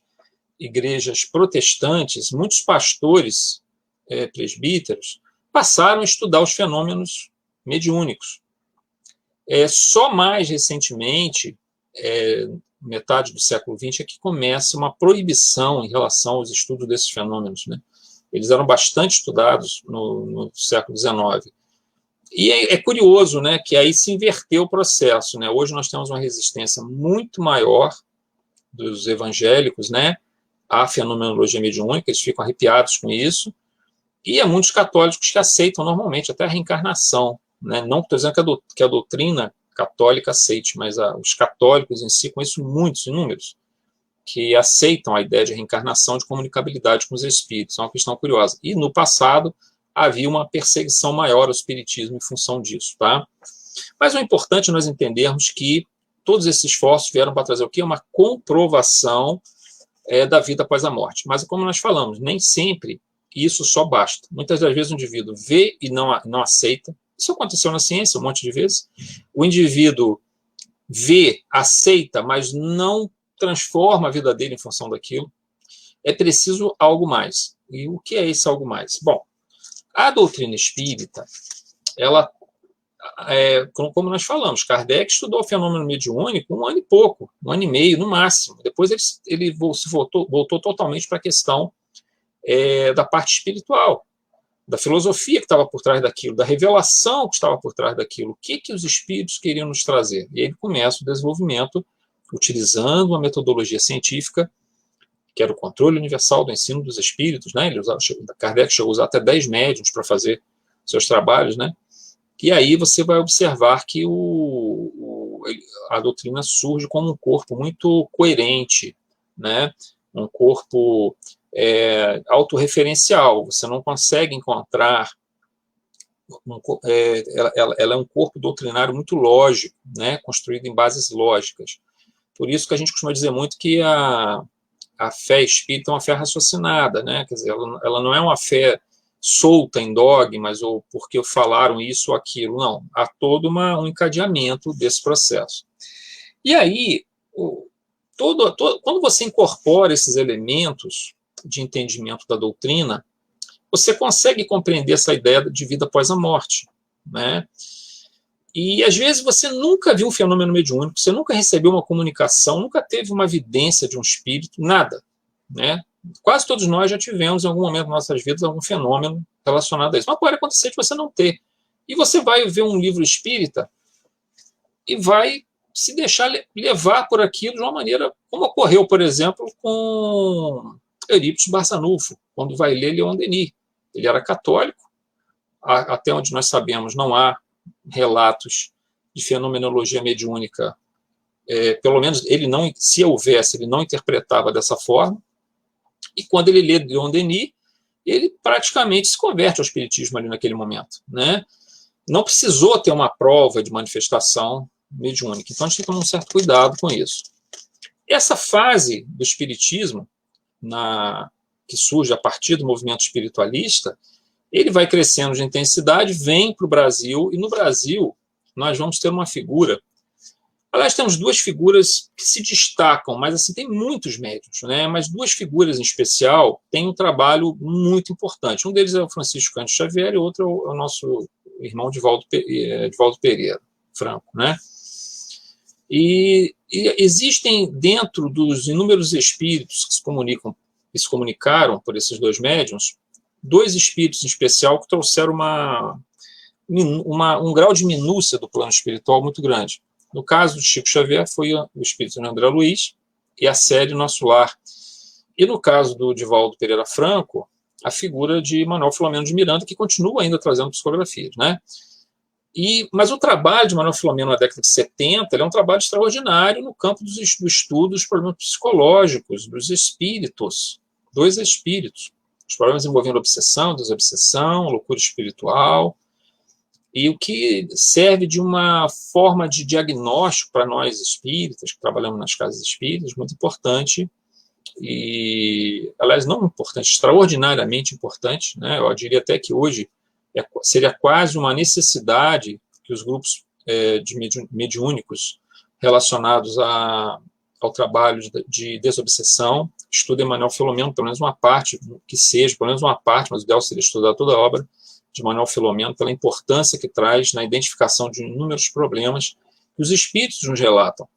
S1: igrejas protestantes, muitos pastores presbíteros passaram a estudar os fenômenos mediúnicos. Só mais recentemente, metade do século XX, é que começa uma proibição em relação aos estudos desses fenômenos, né? Eles eram bastante estudados no século XIX. E é curioso, né, que aí se inverteu o processo, né? Hoje nós temos uma resistência muito maior dos evangélicos, né, à fenomenologia mediúnica, eles ficam arrepiados com isso, e há muitos católicos que aceitam normalmente até a reencarnação, né? Não estou dizendo que a doutrina católica aceite, mas os católicos em si, conheço muitos, inúmeros, que aceitam a ideia de reencarnação, de comunicabilidade com os espíritos. É uma questão curiosa. E no passado havia uma perseguição maior ao espiritismo em função disso, tá? Mas o importante é nós entendermos que todos esses esforços vieram para trazer o quê? Uma comprovação da vida após a morte. Mas, como nós falamos, nem sempre isso só basta. Muitas das vezes o indivíduo vê e não aceita. Isso aconteceu na ciência um monte de vezes. O indivíduo vê, aceita, mas não transforma a vida dele em função daquilo. É preciso algo mais. E o que é esse algo mais? Bom, a doutrina espírita, ela, como nós falamos, Kardec estudou o fenômeno mediúnico 1 ano e pouco, 1 ano e meio no máximo. Depois ele voltou totalmente para a questão da parte espiritual, da filosofia que estava por trás daquilo, da revelação que estava por trás daquilo, o que os espíritos queriam nos trazer. E ele começa o desenvolvimento utilizando uma metodologia científica, que era o controle universal do ensino dos espíritos, né? Kardec chegou a usar até 10 médiuns para fazer seus trabalhos, né? E aí você vai observar que a doutrina surge como um corpo muito coerente, né? Um corpo autorreferencial. Você não consegue encontrar... ela é um corpo doutrinário muito lógico, né? Construído em bases lógicas. Por isso que a gente costuma dizer muito que a fé espírita é uma fé raciocinada, né? Quer dizer, ela não é uma fé solta em dogmas ou porque falaram isso ou aquilo, não. Há todo um encadeamento desse processo. E aí, quando você incorpora esses elementos de entendimento da doutrina, você consegue compreender essa ideia de vida após a morte, né? E, às vezes, você nunca viu um fenômeno mediúnico, você nunca recebeu uma comunicação, nunca teve uma evidência de um espírito, nada, né? Quase todos nós já tivemos, em algum momento das nossas vidas, algum fenômeno relacionado a isso. Mas pode acontecer de você não ter. E você vai ver um livro espírita e vai se deixar levar por aquilo de uma maneira, como ocorreu, por exemplo, com Eurípides Barçanufo, quando vai ler Leon Denis. Ele era católico, até onde nós sabemos, não há relatos de fenomenologia mediúnica, pelo menos ele não, se houvesse, ele não interpretava dessa forma, e quando ele lê Leon Denis, ele praticamente se converte ao espiritismo ali naquele momento, né? Não precisou ter uma prova de manifestação mediúnica, então a gente tem que tomar um certo cuidado com isso. Essa fase do espiritismo, que surge a partir do movimento espiritualista, ele vai crescendo de intensidade, vem para o Brasil, e no Brasil nós vamos ter uma figura. Aliás, temos duas figuras que se destacam, mas assim, tem muitos médiuns, né? Mas duas figuras em especial têm um trabalho muito importante. Um deles é o Francisco Cândido Xavier e o outro é o nosso irmão Divaldo Pereira Franco, né? E existem dentro dos inúmeros espíritos que se comunicaram por esses dois médiuns, dois espíritos em especial que trouxeram um grau de minúcia do plano espiritual muito grande. No caso de Chico Xavier, foi o espírito de André Luiz e a série Nosso Lar. E no caso do Divaldo Pereira Franco, a figura de Manuel Filomeno de Miranda, que continua ainda trazendo psicografias, né? Mas o trabalho de Manuel Filomeno na década de 70 é um trabalho extraordinário no campo do estudo dos problemas psicológicos, dos espíritos, dos espíritos. Os problemas envolvendo obsessão, desobsessão, loucura espiritual, e o que serve de uma forma de diagnóstico para nós espíritas, que trabalhamos nas casas espíritas, muito importante, e, aliás, não importante, extraordinariamente importante, né? Eu diria até que hoje seria quase uma necessidade que os grupos mediúnicos relacionados ao trabalho de desobsessão estudem Manuel Filomeno, pelo menos uma parte, que seja, pelo menos uma parte, mas o ideal seria estudar toda a obra de Manuel Filomeno, pela importância que traz na identificação de inúmeros problemas que os espíritos nos relatam.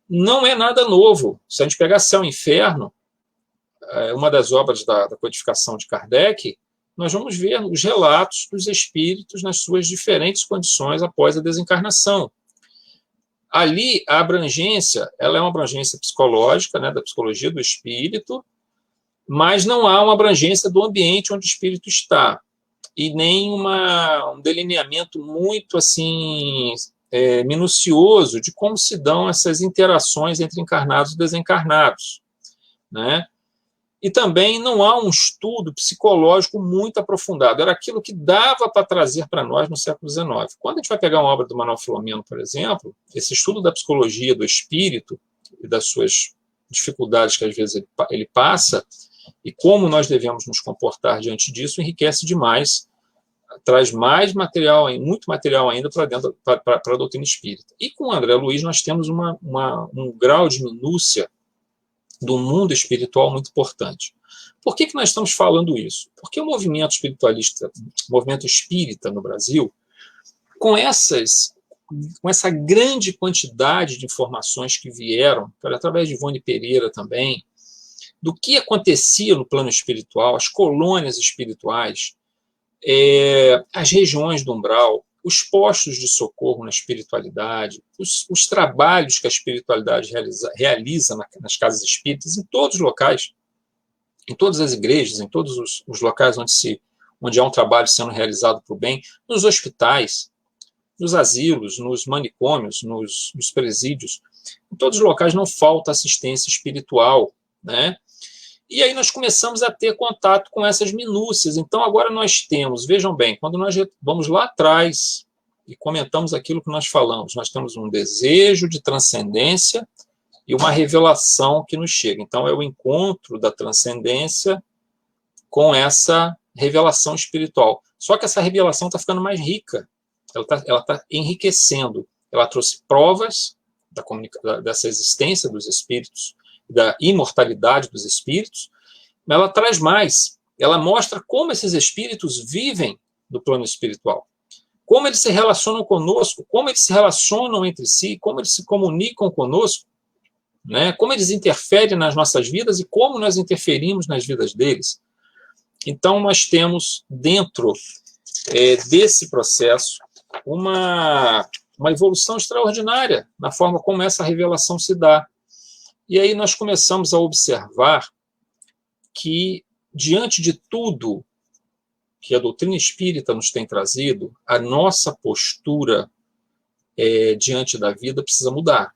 S1: não é nada novo. Se a gente pegar Céu e Inferno, uma das obras da codificação de Kardec, nós vamos ver os relatos dos espíritos nas suas diferentes condições após a desencarnação. Ali, a abrangência, ela é uma abrangência psicológica, né, da psicologia do espírito, mas não há uma abrangência do ambiente onde o espírito está, e nem um delineamento muito assim minucioso de como se dão essas interações entre encarnados e desencarnados, né? E também não há um estudo psicológico muito aprofundado. Era aquilo que dava para trazer para nós no século XIX. Quando a gente vai pegar uma obra do Manuel Filomeno, por exemplo, esse estudo da psicologia do espírito e das suas dificuldades que às vezes ele passa, e como nós devemos nos comportar diante disso, enriquece demais, traz mais material, muito material ainda para a doutrina espírita. E com o André Luiz nós temos um grau de minúcia do mundo espiritual muito importante. Por que nós estamos falando isso? Porque o movimento espiritualista, o movimento espírita no Brasil, com essa grande quantidade de informações que vieram, através de Ivone Pereira também, do que acontecia no plano espiritual, as colônias espirituais, as regiões do umbral, os postos de socorro na espiritualidade, os trabalhos que a espiritualidade realiza nas casas espíritas, em todos os locais, em todas as igrejas, em todos os locais onde há um trabalho sendo realizado para o bem, nos hospitais, nos asilos, nos manicômios, nos presídios, em todos os locais não falta assistência espiritual, né? E aí nós começamos a ter contato com essas minúcias. Então, agora nós temos, vejam bem, quando nós vamos lá atrás e comentamos aquilo que nós falamos, nós temos um desejo de transcendência e uma revelação que nos chega. Então, é o encontro da transcendência com essa revelação espiritual. Só que essa revelação está ficando mais rica, ela está enriquecendo. Ela trouxe provas dessa existência dos espíritos, da imortalidade dos espíritos, mas ela traz mais. Ela mostra como esses espíritos vivem no plano espiritual, como eles se relacionam conosco, como eles se relacionam entre si, como eles se comunicam conosco, né? Como eles interferem nas nossas vidas e como nós interferimos nas vidas deles. Então, nós temos dentro desse processo uma evolução extraordinária na forma como essa revelação se dá. E aí nós começamos a observar que, diante de tudo que a doutrina espírita nos tem trazido, a nossa postura diante da vida precisa mudar.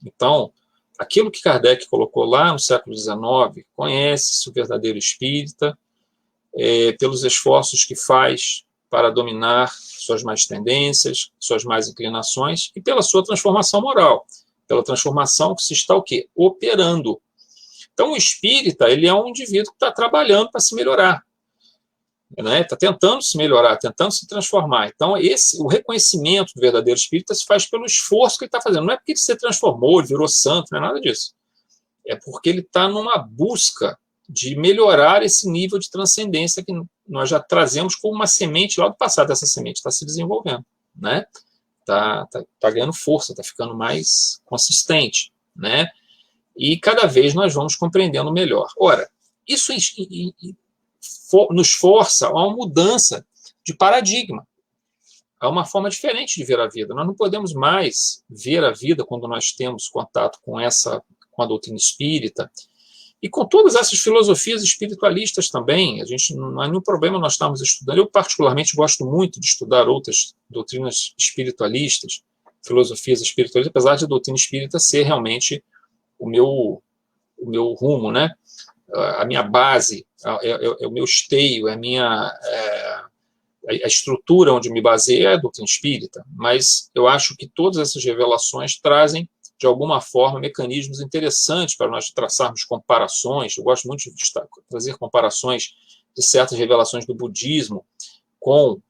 S1: Então, aquilo que Kardec colocou lá no século XIX, conhece-se o verdadeiro espírita, pelos esforços que faz para dominar suas más tendências, suas más inclinações, e pela sua transformação moral. Pela transformação que se está o quê? Operando. Então, o espírita, ele é um indivíduo que está trabalhando para se melhorar, né? Está tentando se melhorar, tentando se transformar. Então, o reconhecimento do verdadeiro espírita se faz pelo esforço que ele está fazendo. Não é porque ele se transformou, ele virou santo, não é nada disso. É porque ele está numa busca de melhorar esse nível de transcendência que nós já trazemos como uma semente lá do passado. Essa semente está se desenvolvendo, né? Tá ganhando força, está ficando mais consistente, né? E cada vez nós vamos compreendendo melhor. Ora, isso nos força a uma mudança de paradigma, a uma forma diferente de ver a vida. Nós não podemos mais ver a vida quando nós temos contato com a doutrina espírita e com todas essas filosofias espiritualistas também. Não há nenhum problema nós estarmos estudando. Eu, particularmente, gosto muito de estudar outras doutrinas espiritualistas, filosofias espiritualistas, apesar de a doutrina espírita ser realmente o meu rumo, né? A minha base, é o meu esteio, a estrutura onde me baseio é a doutrina espírita, mas eu acho que todas essas revelações trazem, de alguma forma, mecanismos interessantes para nós traçarmos comparações. Eu gosto muito de trazer comparações de certas revelações do budismo com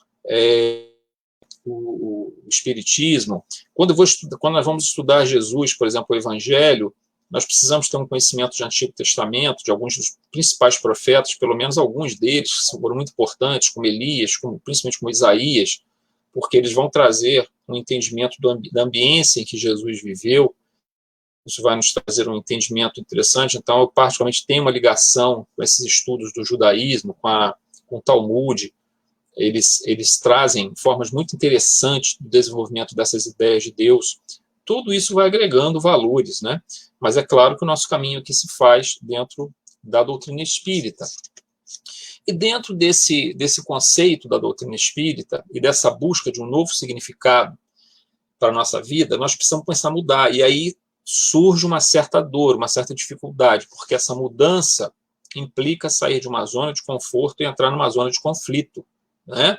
S1: o espiritismo. Quando nós vamos estudar Jesus, por exemplo, o Evangelho, nós precisamos ter um conhecimento de Antigo Testamento, de alguns dos principais profetas, pelo menos alguns deles que foram muito importantes, como Elias, principalmente como Isaías, porque eles vão trazer um entendimento da ambiência em que Jesus viveu, isso vai nos trazer um entendimento interessante. Então, eu particularmente tenho uma ligação com esses estudos do judaísmo, com o Talmud. Eles trazem formas muito interessantes do desenvolvimento dessas ideias de Deus. Tudo isso vai agregando valores, né? Mas é claro que o nosso caminho aqui se faz dentro da doutrina espírita. E dentro desse conceito da doutrina espírita e dessa busca de um novo significado para a nossa vida, nós precisamos começar a mudar. E aí surge uma certa dor, uma certa dificuldade, porque essa mudança implica sair de uma zona de conforto e entrar numa zona de conflito, né?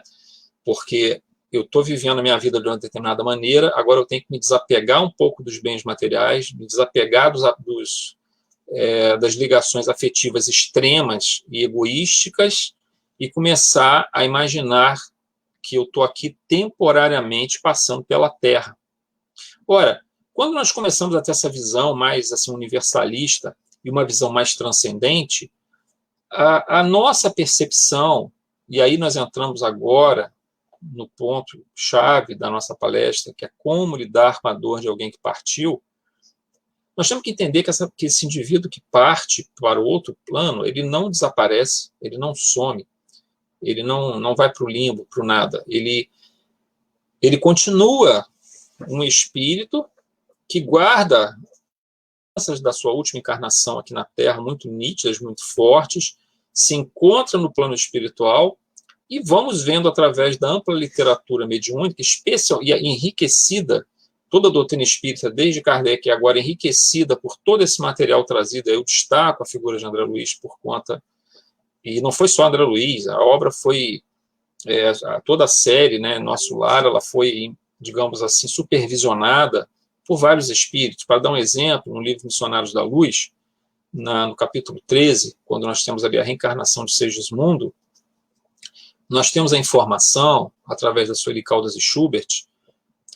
S1: Porque eu estou vivendo a minha vida de uma determinada maneira, agora eu tenho que me desapegar um pouco dos bens materiais, me desapegar das ligações afetivas extremas e egoísticas e começar a imaginar que eu estou aqui temporariamente passando pela Terra. Ora, quando nós começamos a ter essa visão mais assim, universalista e uma visão mais transcendente, a nossa percepção, e aí nós entramos agora no ponto-chave da nossa palestra, que é como lidar com a dor de alguém que partiu, nós temos que entender que esse indivíduo que parte para o outro plano, ele não desaparece, ele não some, ele não vai para o limbo, para o nada. Ele continua um espírito que guarda essas da sua última encarnação aqui na Terra, muito nítidas, muito fortes, se encontra no plano espiritual e vamos vendo através da ampla literatura mediúnica, especial e enriquecida, toda a doutrina espírita, desde Kardec e agora enriquecida por todo esse material trazido. Eu destaco a figura de André Luiz por conta, e não foi só André Luiz, a obra foi, toda a série, né, Nosso Lar, ela foi, digamos assim, supervisionada por vários espíritos. Para dar um exemplo, no livro Missionários da Luz, no capítulo 13, quando nós temos ali a reencarnação de Segismundo, nós temos a informação, através da Sueli Caldas e Schubert,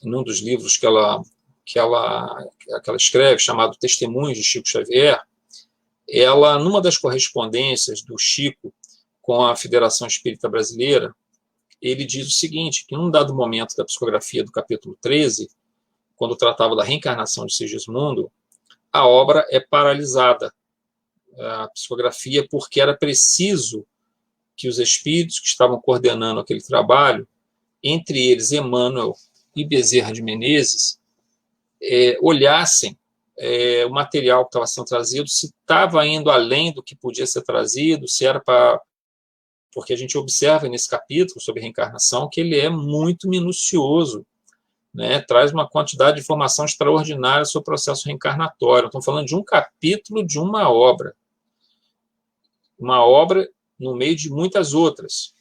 S1: num dos livros que ela escreve, chamado Testemunhos de Chico Xavier, ela, numa das correspondências do Chico com a Federação Espírita Brasileira, ele diz o seguinte, que num dado momento da psicografia do capítulo 13, quando tratava da reencarnação de Segismundo, a obra é paralisada, a psicografia, porque era preciso que os espíritos que estavam coordenando aquele trabalho, entre eles Emmanuel e Bezerra de Menezes, olhassem o material que estava sendo trazido, se estava indo além do que podia ser trazido, se era para... Porque a gente observa nesse capítulo sobre reencarnação que ele é muito minucioso, né? Traz uma quantidade de informação extraordinária sobre o processo reencarnatório. Estamos falando de um capítulo de uma obra no meio de muitas outras,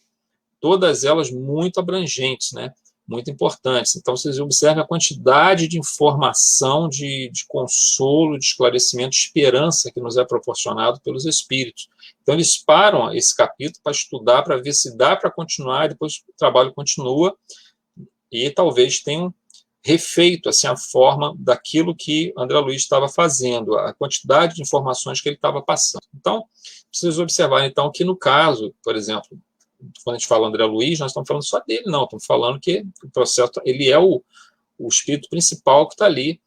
S1: todas elas muito abrangentes, né? Muito importantes. Então, vocês observam a quantidade de informação, de consolo, de esclarecimento, de esperança que nos é proporcionado pelos espíritos. Então, eles param esse capítulo para estudar, para ver se dá para continuar, e depois o trabalho continua, e talvez tenham refeito assim, a forma daquilo que André Luiz estava fazendo, a quantidade de informações que ele estava passando. Então, vocês observarem, então, que no caso, por exemplo, quando a gente fala André Luiz, nós estamos falando só dele, não, estamos falando que o processo, ele é o espírito principal que está ali,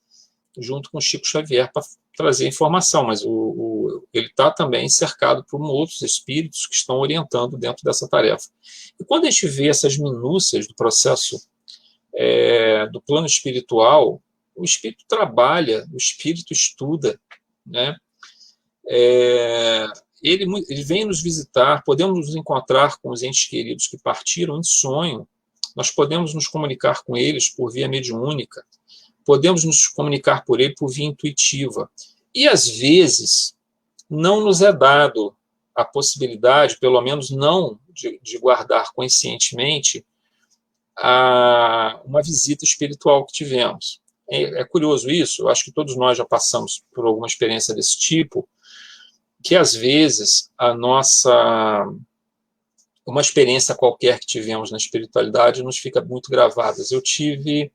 S1: junto com Chico Xavier, para trazer informação, mas ele está também cercado por outros espíritos que estão orientando dentro dessa tarefa. E quando a gente vê essas minúcias do processo do plano espiritual, o espírito trabalha, o espírito estuda, né? Ele vem nos visitar, podemos nos encontrar com os entes queridos que partiram em sonho, nós podemos nos comunicar com eles por via mediúnica, podemos nos comunicar por ele por via intuitiva. E, às vezes, não nos é dado a possibilidade, pelo menos não de guardar conscientemente, uma visita espiritual que tivemos. É curioso isso, eu acho que todos nós já passamos por alguma experiência desse tipo, que às vezes uma experiência qualquer que tivemos na espiritualidade nos fica muito gravadas. Eu tive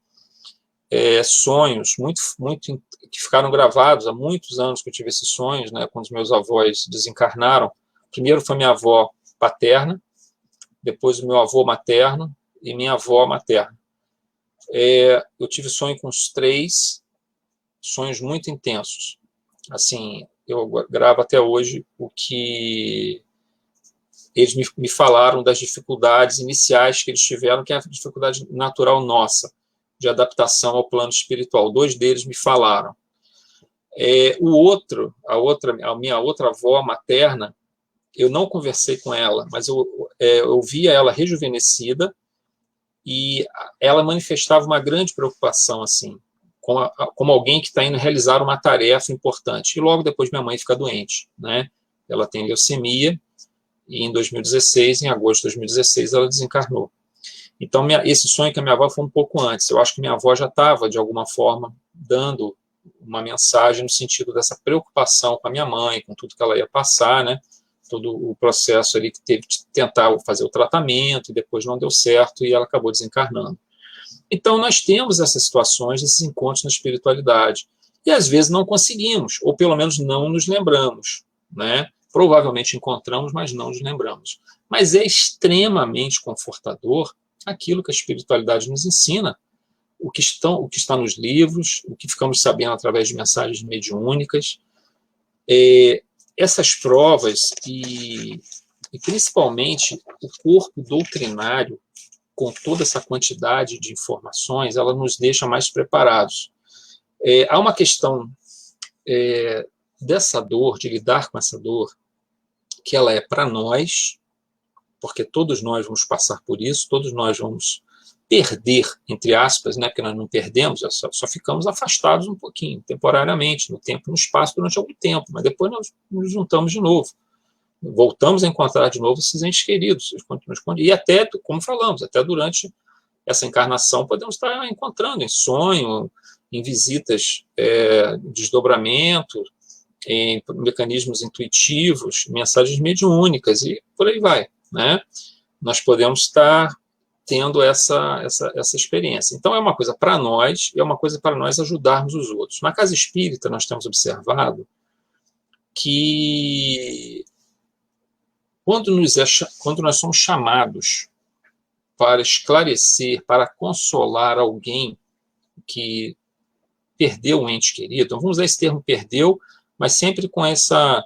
S1: sonhos muito que ficaram gravados há muitos anos que eu tive esses sonhos, né, quando os meus avós desencarnaram. Primeiro foi minha avó paterna, depois o meu avô materno e minha avó materna. Eu tive sonho com os três, sonhos muito intensos. Assim, eu gravo até hoje o que eles me falaram das dificuldades iniciais que eles tiveram, que é a dificuldade natural nossa, de adaptação ao plano espiritual. 2 deles me falaram. A minha outra avó materna, eu não conversei com ela, mas eu via ela rejuvenescida e ela manifestava uma grande preocupação, assim, como alguém que está indo realizar uma tarefa importante. E logo depois minha mãe fica doente, né? Ela tem leucemia e em 2016, em agosto de 2016, ela desencarnou. Então, esse sonho com a minha avó foi um pouco antes. Eu acho que minha avó já estava, de alguma forma, dando uma mensagem no sentido dessa preocupação com a minha mãe, com tudo que ela ia passar, né? Todo o processo ali que teve de tentar fazer o tratamento e depois não deu certo e ela acabou desencarnando. Então, nós temos essas situações, esses encontros na espiritualidade. E, às vezes, não conseguimos, ou pelo menos não nos lembramos, né? Provavelmente encontramos, mas não nos lembramos. Mas é extremamente confortador aquilo que a espiritualidade nos ensina, o que está nos livros, o que ficamos sabendo através de mensagens mediúnicas. Essas provas e principalmente o corpo doutrinário, com toda essa quantidade de informações, ela nos deixa mais preparados. Há uma questão dessa dor, de lidar com essa dor, que ela é para nós, porque todos nós vamos passar por isso, todos nós vamos perder, entre aspas, né, porque nós não perdemos, só ficamos afastados um pouquinho, temporariamente, no tempo e no espaço, durante algum tempo, mas depois nós nos juntamos de novo. Voltamos a encontrar de novo esses entes queridos, e até, como falamos, até durante essa encarnação podemos estar encontrando em sonho, em visitas de desdobramento, em mecanismos intuitivos, mensagens mediúnicas e por aí vai, né? Nós podemos estar tendo essa experiência. Então, é uma coisa para nós e é uma coisa para nós ajudarmos os outros. Na casa espírita, nós temos observado que quando nós somos chamados para esclarecer, para consolar alguém que perdeu um ente querido, então vamos usar esse termo perdeu, mas sempre com essa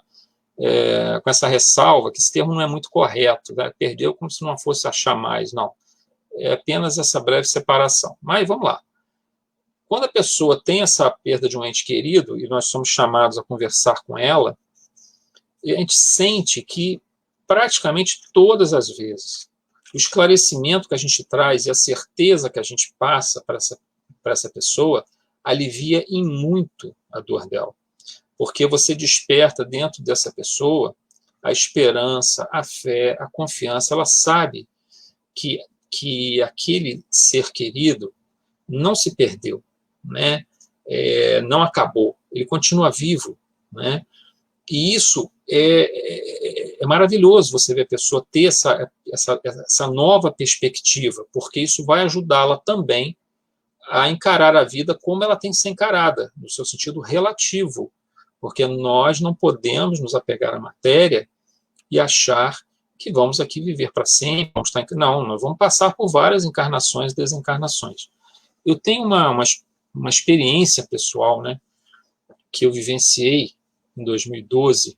S1: ressalva, que esse termo não é muito correto, né? Perdeu como se não fosse achar mais, não. É apenas essa breve separação. Mas vamos lá. Quando a pessoa tem essa perda de um ente querido, e nós somos chamados a conversar com ela, a gente sente que praticamente todas as vezes o esclarecimento que a gente traz e a certeza que a gente passa para essa pessoa alivia em muito a dor dela. Porque você desperta dentro dessa pessoa a esperança, a fé, a confiança. Ela sabe que aquele ser querido não se perdeu, né? Não acabou, ele continua vivo, né? E isso é maravilhoso, você ver a pessoa ter essa nova perspectiva, porque isso vai ajudá-la também a encarar a vida como ela tem que ser encarada, no seu sentido relativo, porque nós não podemos nos apegar à matéria e achar que vamos aqui viver para sempre, não, nós vamos passar por várias encarnações e desencarnações. Eu tenho uma experiência pessoal, né, que eu vivenciei em 2012,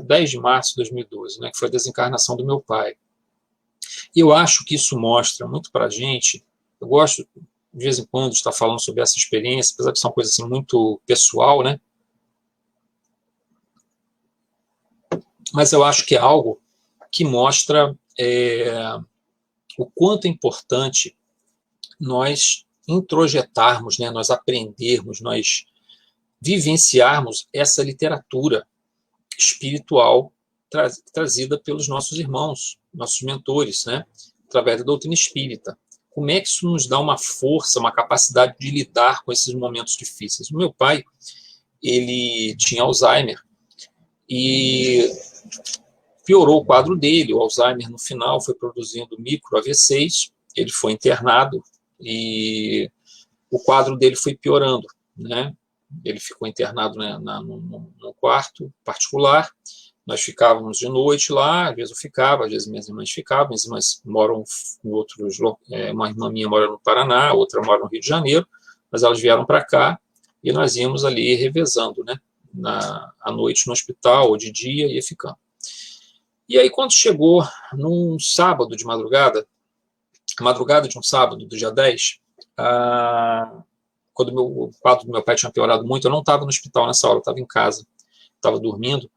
S1: 10 de março de 2012, né, que foi a desencarnação do meu pai. E eu acho que isso mostra muito para a gente, eu gosto, de vez em quando, de estar falando sobre essa experiência, apesar de ser uma coisa assim, muito pessoal, né, mas eu acho que é algo que mostra o quanto é importante nós introjetarmos, né, nós aprendermos, nós vivenciarmos essa literatura espiritual trazida pelos nossos irmãos, nossos mentores, né, através da doutrina espírita. Como é que isso nos dá uma força, uma capacidade de lidar com esses momentos difíceis? O meu pai, ele tinha Alzheimer e piorou o quadro dele, o Alzheimer no final foi produzindo micro AVCs, ele foi internado e o quadro dele foi piorando, né? Ele ficou internado, né, num quarto particular, nós ficávamos de noite lá, às vezes eu ficava, às vezes minhas irmãs ficavam, minhas irmãs moram em outros, uma irmã minha mora no Paraná, outra mora no Rio de Janeiro, mas elas vieram para cá e nós íamos ali revezando, né? À noite no hospital, ou de dia, ia ficando. E aí, quando chegou num sábado de madrugada de um sábado, do dia 10, quando o quadro do meu pai tinha piorado muito, eu não estava no hospital nessa hora, eu estava em casa, estava dormindo,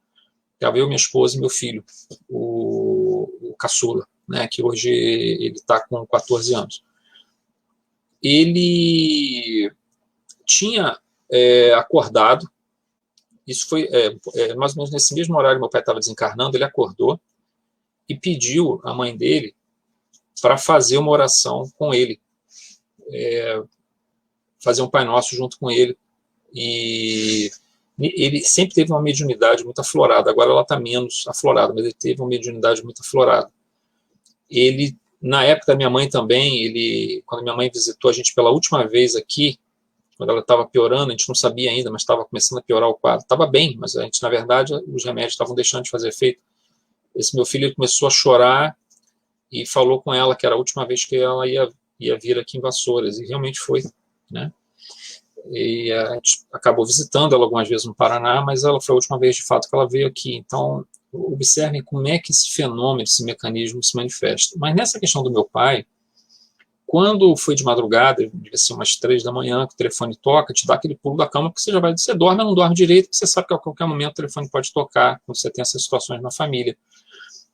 S1: estava eu, minha esposa e meu filho, o caçula, né, que hoje ele está com 14 anos. Ele tinha acordado, isso foi mais ou menos nesse mesmo horário que meu pai estava desencarnando, ele acordou e pediu à mãe dele para fazer uma oração com ele, fazer um Pai Nosso junto com ele. E ele sempre teve uma mediunidade muito aflorada, agora ela está menos aflorada, mas ele teve uma mediunidade muito aflorada. Ele, na época da minha mãe também, quando minha mãe visitou a gente pela última vez aqui, quando ela estava piorando, a gente não sabia ainda, mas estava começando a piorar o quadro. Estava bem, mas a gente, na verdade, os remédios estavam deixando de fazer efeito. Esse meu filho começou a chorar e falou com ela que era a última vez que ela ia vir aqui em Vassouras, e realmente foi, né? E a gente acabou visitando ela algumas vezes no Paraná, mas ela foi a última vez, de fato, que ela veio aqui. Então, observem como é que esse fenômeno, esse mecanismo se manifesta. Mas nessa questão do meu pai, quando foi de madrugada, devia ser umas 3 da manhã, que o telefone toca, te dá aquele pulo da cama, porque você dorme ou não dorme direito, porque você sabe que a qualquer momento o telefone pode tocar, quando você tem essas situações na família.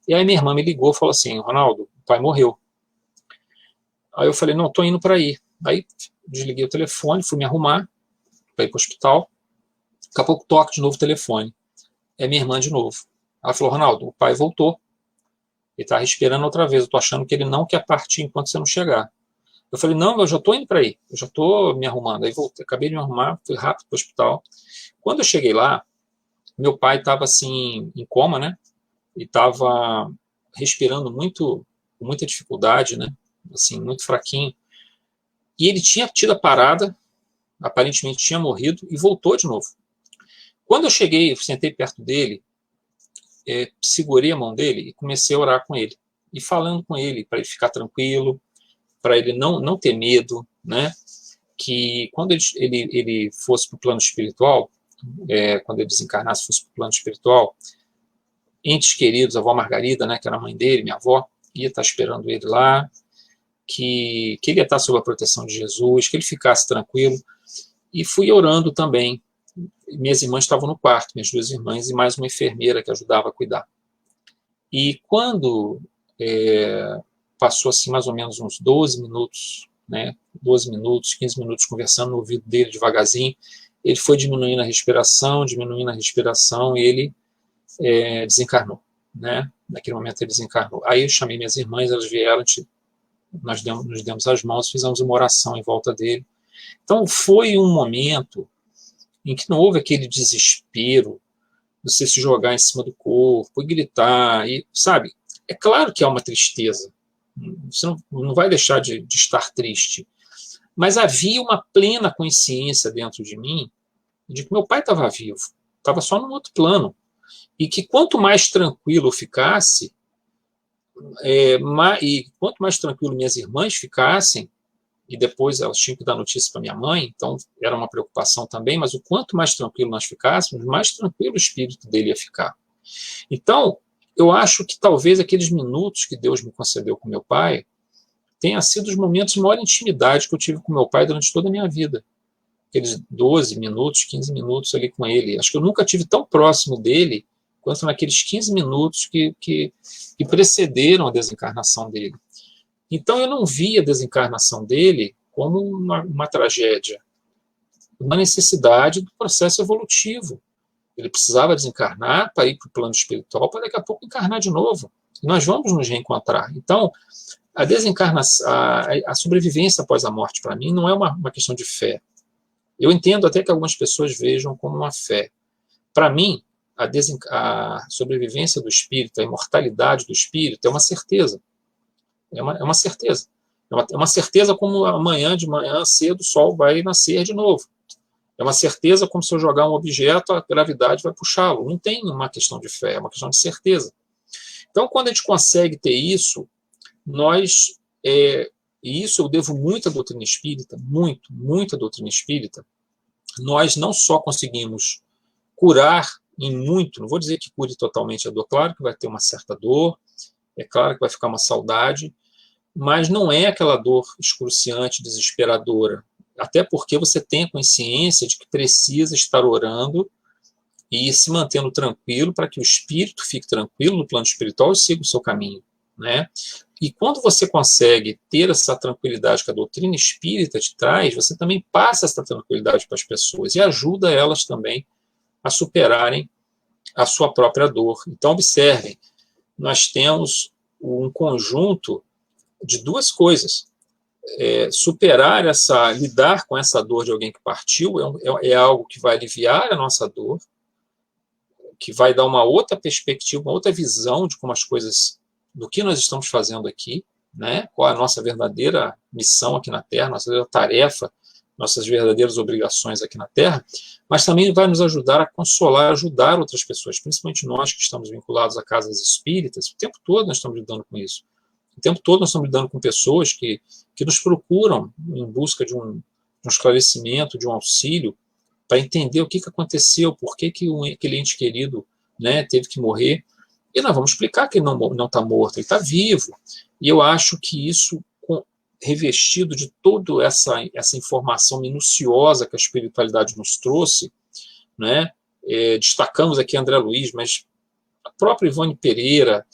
S1: E aí minha irmã me ligou e falou assim: Ronaldo, o pai morreu. Aí eu falei: não, estou indo para aí. Aí desliguei o telefone, fui me arrumar para ir para o hospital. Daqui a pouco toca de novo o telefone. É minha irmã de novo. Ela falou: Ronaldo, o pai voltou. Ele está esperando outra vez. Eu estou achando que ele não quer partir enquanto você não chegar. Eu falei: não, eu já estou indo para aí. Eu já estou me arrumando. Aí voltei, acabei de me arrumar, fui rápido para o hospital. Quando eu cheguei lá, meu pai estava assim, em coma, né? E estava respirando muito, com muita dificuldade, né? Assim, muito fraquinho. E ele tinha tido a parada, aparentemente tinha morrido, e voltou de novo. Quando eu cheguei, eu sentei perto dele, segurei a mão dele e comecei a orar com ele. E falando com ele, para ele ficar tranquilo, para ele não ter medo, né? Que quando ele fosse para o plano espiritual, quando ele desencarnasse, fosse para o plano espiritual, entes queridos, a avó Margarida, né, que era a mãe dele, minha avó, ia estar esperando ele lá, que ele ia estar sob a proteção de Jesus, que ele ficasse tranquilo. E fui orando também. Minhas irmãs estavam no quarto, minhas 2 irmãs e mais uma enfermeira que ajudava a cuidar. E quando passou assim mais ou menos uns 12 minutos, né, 12 minutos, 15 minutos conversando no ouvido dele devagarzinho, ele foi diminuindo a respiração, e ele desencarnou, né? Naquele momento ele desencarnou. Aí eu chamei minhas irmãs, elas vieram, nos demos as mãos, fizemos uma oração em volta dele. Então foi um momento em que não houve aquele desespero, você se jogar em cima do corpo e gritar, e, sabe? É claro que há uma tristeza, você não vai deixar de estar triste, mas havia uma plena consciência dentro de mim de que meu pai estava vivo, estava só num outro plano, e que quanto mais tranquilo eu ficasse, e quanto mais tranquilo minhas irmãs ficassem, e depois elas tinham que dar notícia para minha mãe, então era uma preocupação também, mas o quanto mais tranquilo nós ficássemos, mais tranquilo o espírito dele ia ficar. Então, eu acho que talvez aqueles minutos que Deus me concedeu com meu pai tenham sido os momentos de maior intimidade que eu tive com meu pai durante toda a minha vida. Aqueles 12 minutos, 15 minutos ali com ele. Acho que eu nunca tive tão próximo dele quanto naqueles 15 minutos que precederam a desencarnação dele. Então eu não vi a desencarnação dele como uma tragédia, uma necessidade do processo evolutivo. Ele precisava desencarnar para ir para o plano espiritual, para daqui a pouco encarnar de novo. E nós vamos nos reencontrar. Então, a desencarnação, a sobrevivência após a morte, para mim, não é uma questão de fé. Eu entendo até que algumas pessoas vejam como uma fé. Para mim, a sobrevivência do espírito, a imortalidade do espírito é uma certeza. É uma certeza. É uma certeza como amanhã, de manhã cedo, o sol vai nascer de novo. É uma certeza como se eu jogar um objeto, a gravidade vai puxá-lo. Não tem uma questão de fé, é uma questão de certeza. Então, quando a gente consegue ter isso, e isso eu devo muito à doutrina espírita, muito à doutrina espírita, nós não só conseguimos curar em muito, não vou dizer que cure totalmente a dor, claro que vai ter uma certa dor, é claro que vai ficar uma saudade, mas não é aquela dor excruciante, desesperadora, até porque você tem a consciência de que precisa estar orando e se mantendo tranquilo para que o espírito fique tranquilo no plano espiritual e siga o seu caminho, né? E quando você consegue ter essa tranquilidade que a doutrina espírita te traz, você também passa essa tranquilidade para as pessoas e ajuda elas também a superarem a sua própria dor. Então, observem, nós temos um conjunto de duas coisas. Lidar com essa dor de alguém que partiu é algo que vai aliviar a nossa dor, que vai dar uma outra perspectiva, uma outra visão de como as coisas, do que nós estamos fazendo aqui, né? Qual a nossa verdadeira missão aqui na Terra, nossa verdadeira tarefa, nossas verdadeiras obrigações aqui na Terra, mas também vai nos ajudar a consolar, ajudar outras pessoas, principalmente nós que estamos vinculados a casas espíritas. O tempo todo nós estamos lidando com isso. O tempo todo nós estamos lidando com pessoas que nos procuram em busca de um esclarecimento, de um auxílio, para entender o que aconteceu, por que aquele ente querido, né, teve que morrer. E nós vamos explicar que ele não está morto, ele está vivo. E eu acho que isso, revestido de toda essa informação minuciosa que a espiritualidade nos trouxe, né, destacamos aqui André Luiz, mas a própria Ivone Pereira,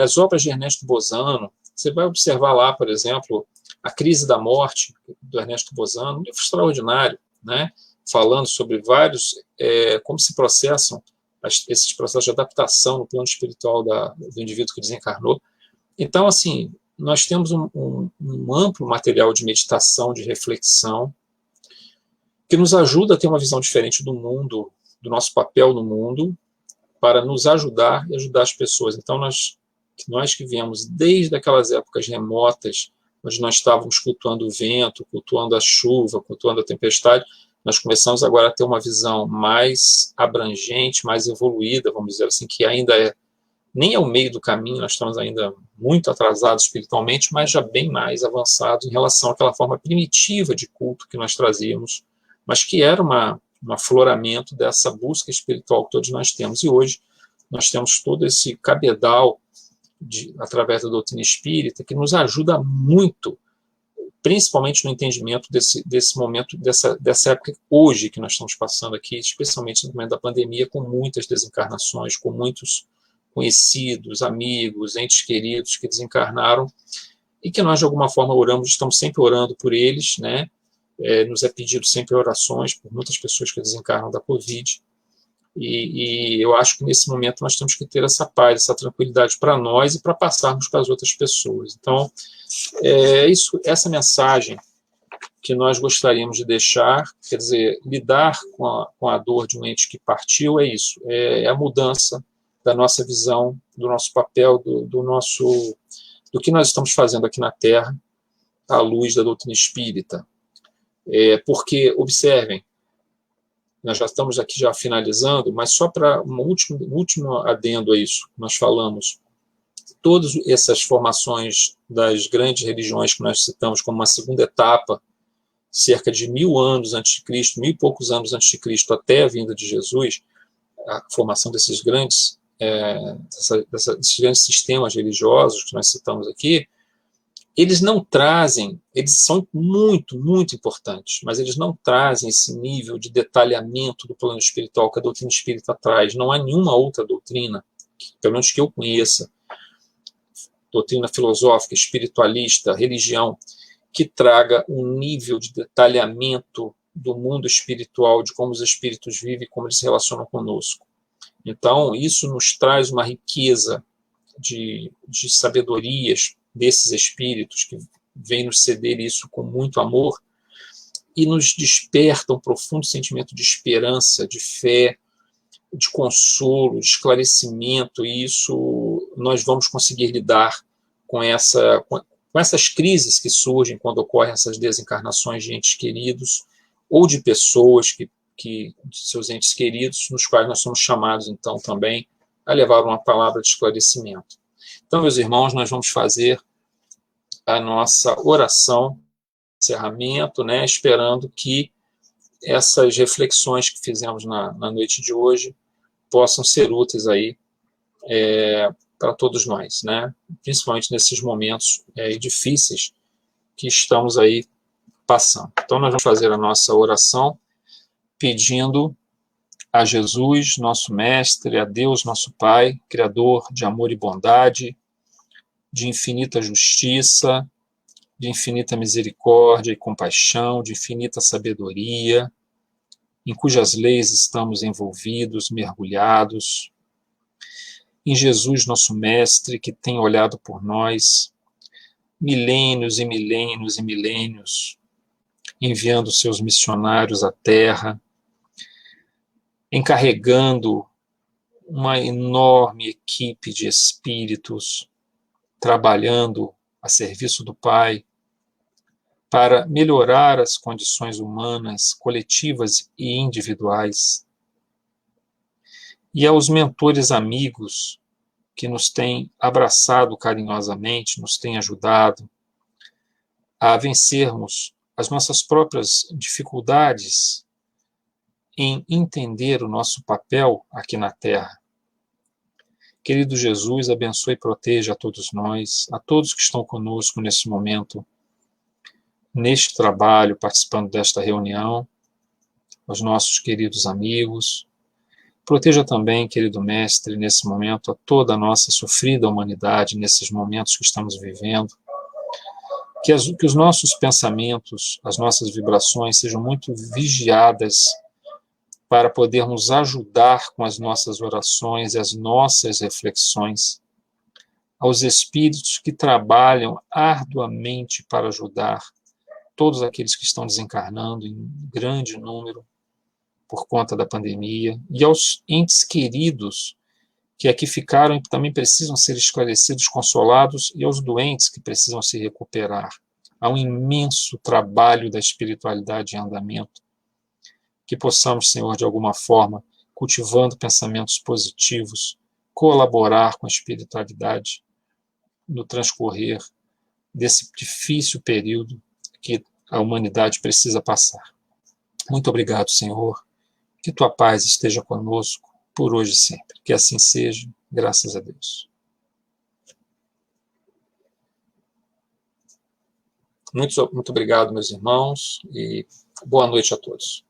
S1: as obras de Ernesto Bozano, você vai observar lá, por exemplo, A Crise da Morte, do Ernesto Bozano, um livro extraordinário, né, falando sobre como se processam esses processos de adaptação no plano espiritual do indivíduo que desencarnou. Então, assim, nós temos um amplo material de meditação, de reflexão, que nos ajuda a ter uma visão diferente do mundo, do nosso papel no mundo, para nos ajudar e ajudar as pessoas. Então, nós que viemos desde aquelas épocas remotas, onde nós estávamos cultuando o vento, cultuando a chuva, cultuando a tempestade, nós começamos agora a ter uma visão mais abrangente, mais evoluída, vamos dizer assim, que ainda nem é o meio do caminho, nós estamos ainda muito atrasados espiritualmente, mas já bem mais avançados em relação àquela forma primitiva de culto que nós trazíamos, mas que era um afloramento dessa busca espiritual que todos nós temos. E hoje nós temos todo esse cabedal, através da doutrina espírita, que nos ajuda muito, principalmente no entendimento desse momento, dessa época hoje que nós estamos passando aqui, especialmente no momento da pandemia, com muitas desencarnações, com muitos conhecidos, amigos, entes queridos que desencarnaram e que nós, de alguma forma, estamos sempre orando por eles, né? Nos é pedido sempre orações por muitas pessoas que desencarnam da Covid. E eu acho que nesse momento nós temos que ter essa paz, essa tranquilidade para nós e para passarmos para as outras pessoas. Então, essa mensagem que nós gostaríamos de deixar, quer dizer, lidar com a dor de um ente que partiu, é isso, é a mudança da nossa visão, do nosso papel, do que nós estamos fazendo aqui na Terra, à luz da doutrina espírita. Porque, observem, nós já estamos aqui já finalizando, mas só para um último adendo a isso, nós falamos, todas essas formações das grandes religiões que nós citamos como uma segunda etapa, cerca de 1000 anos antes de Cristo, 1000 e poucos anos antes de Cristo, até a vinda de Jesus, a formação desses grandes sistemas religiosos que nós citamos aqui, eles não trazem, eles são muito, muito importantes, mas eles não trazem esse nível de detalhamento do plano espiritual que a doutrina espírita traz. Não há nenhuma outra doutrina, pelo menos que eu conheça, doutrina filosófica, espiritualista, religião, que traga um nível de detalhamento do mundo espiritual, de como os espíritos vivem e como eles se relacionam conosco. Então, isso nos traz uma riqueza de sabedorias desses espíritos que vêm nos ceder isso com muito amor e nos desperta um profundo sentimento de esperança, de fé, de consolo, de esclarecimento, e isso nós vamos conseguir lidar com essas crises que surgem quando ocorrem essas desencarnações de entes queridos ou de pessoas de seus entes queridos, nos quais nós somos chamados, então, também a levar uma palavra de esclarecimento. Então, meus irmãos, nós vamos fazer a nossa oração, encerramento, né, esperando que essas reflexões que fizemos na noite de hoje possam ser úteis aí para todos nós, né? Principalmente nesses momentos difíceis que estamos aí passando. Então, nós vamos fazer a nossa oração pedindo a Jesus, nosso Mestre, a Deus, nosso Pai, Criador de amor e bondade, de infinita justiça, de infinita misericórdia e compaixão, de infinita sabedoria, em cujas leis estamos envolvidos, mergulhados, em Jesus, nosso Mestre, que tem olhado por nós, milênios e milênios e milênios, enviando seus missionários à Terra, encarregando uma enorme equipe de espíritos, trabalhando a serviço do Pai, para melhorar as condições humanas, coletivas e individuais. E aos mentores amigos que nos têm abraçado carinhosamente, nos têm ajudado a vencermos as nossas próprias dificuldades em entender o nosso papel aqui na Terra. Querido Jesus, abençoe e proteja a todos nós, a todos que estão conosco nesse momento, neste trabalho, participando desta reunião, aos nossos queridos amigos. Proteja também, querido Mestre, nesse momento, a toda a nossa sofrida humanidade, nesses momentos que estamos vivendo. Que os nossos pensamentos, as nossas vibrações sejam muito vigiadas para podermos ajudar com as nossas orações e as nossas reflexões aos espíritos que trabalham arduamente para ajudar todos aqueles que estão desencarnando em grande número por conta da pandemia, e aos entes queridos que aqui ficaram e que também precisam ser esclarecidos, consolados, e aos doentes que precisam se recuperar. Há um imenso trabalho da espiritualidade em andamento. Que possamos, Senhor, de alguma forma, cultivando pensamentos positivos, colaborar com a espiritualidade no transcorrer desse difícil período que a humanidade precisa passar. Muito obrigado, Senhor. Que tua paz esteja conosco por hoje e sempre. Que assim seja, graças a Deus. Muito obrigado, meus irmãos, e boa noite a todos.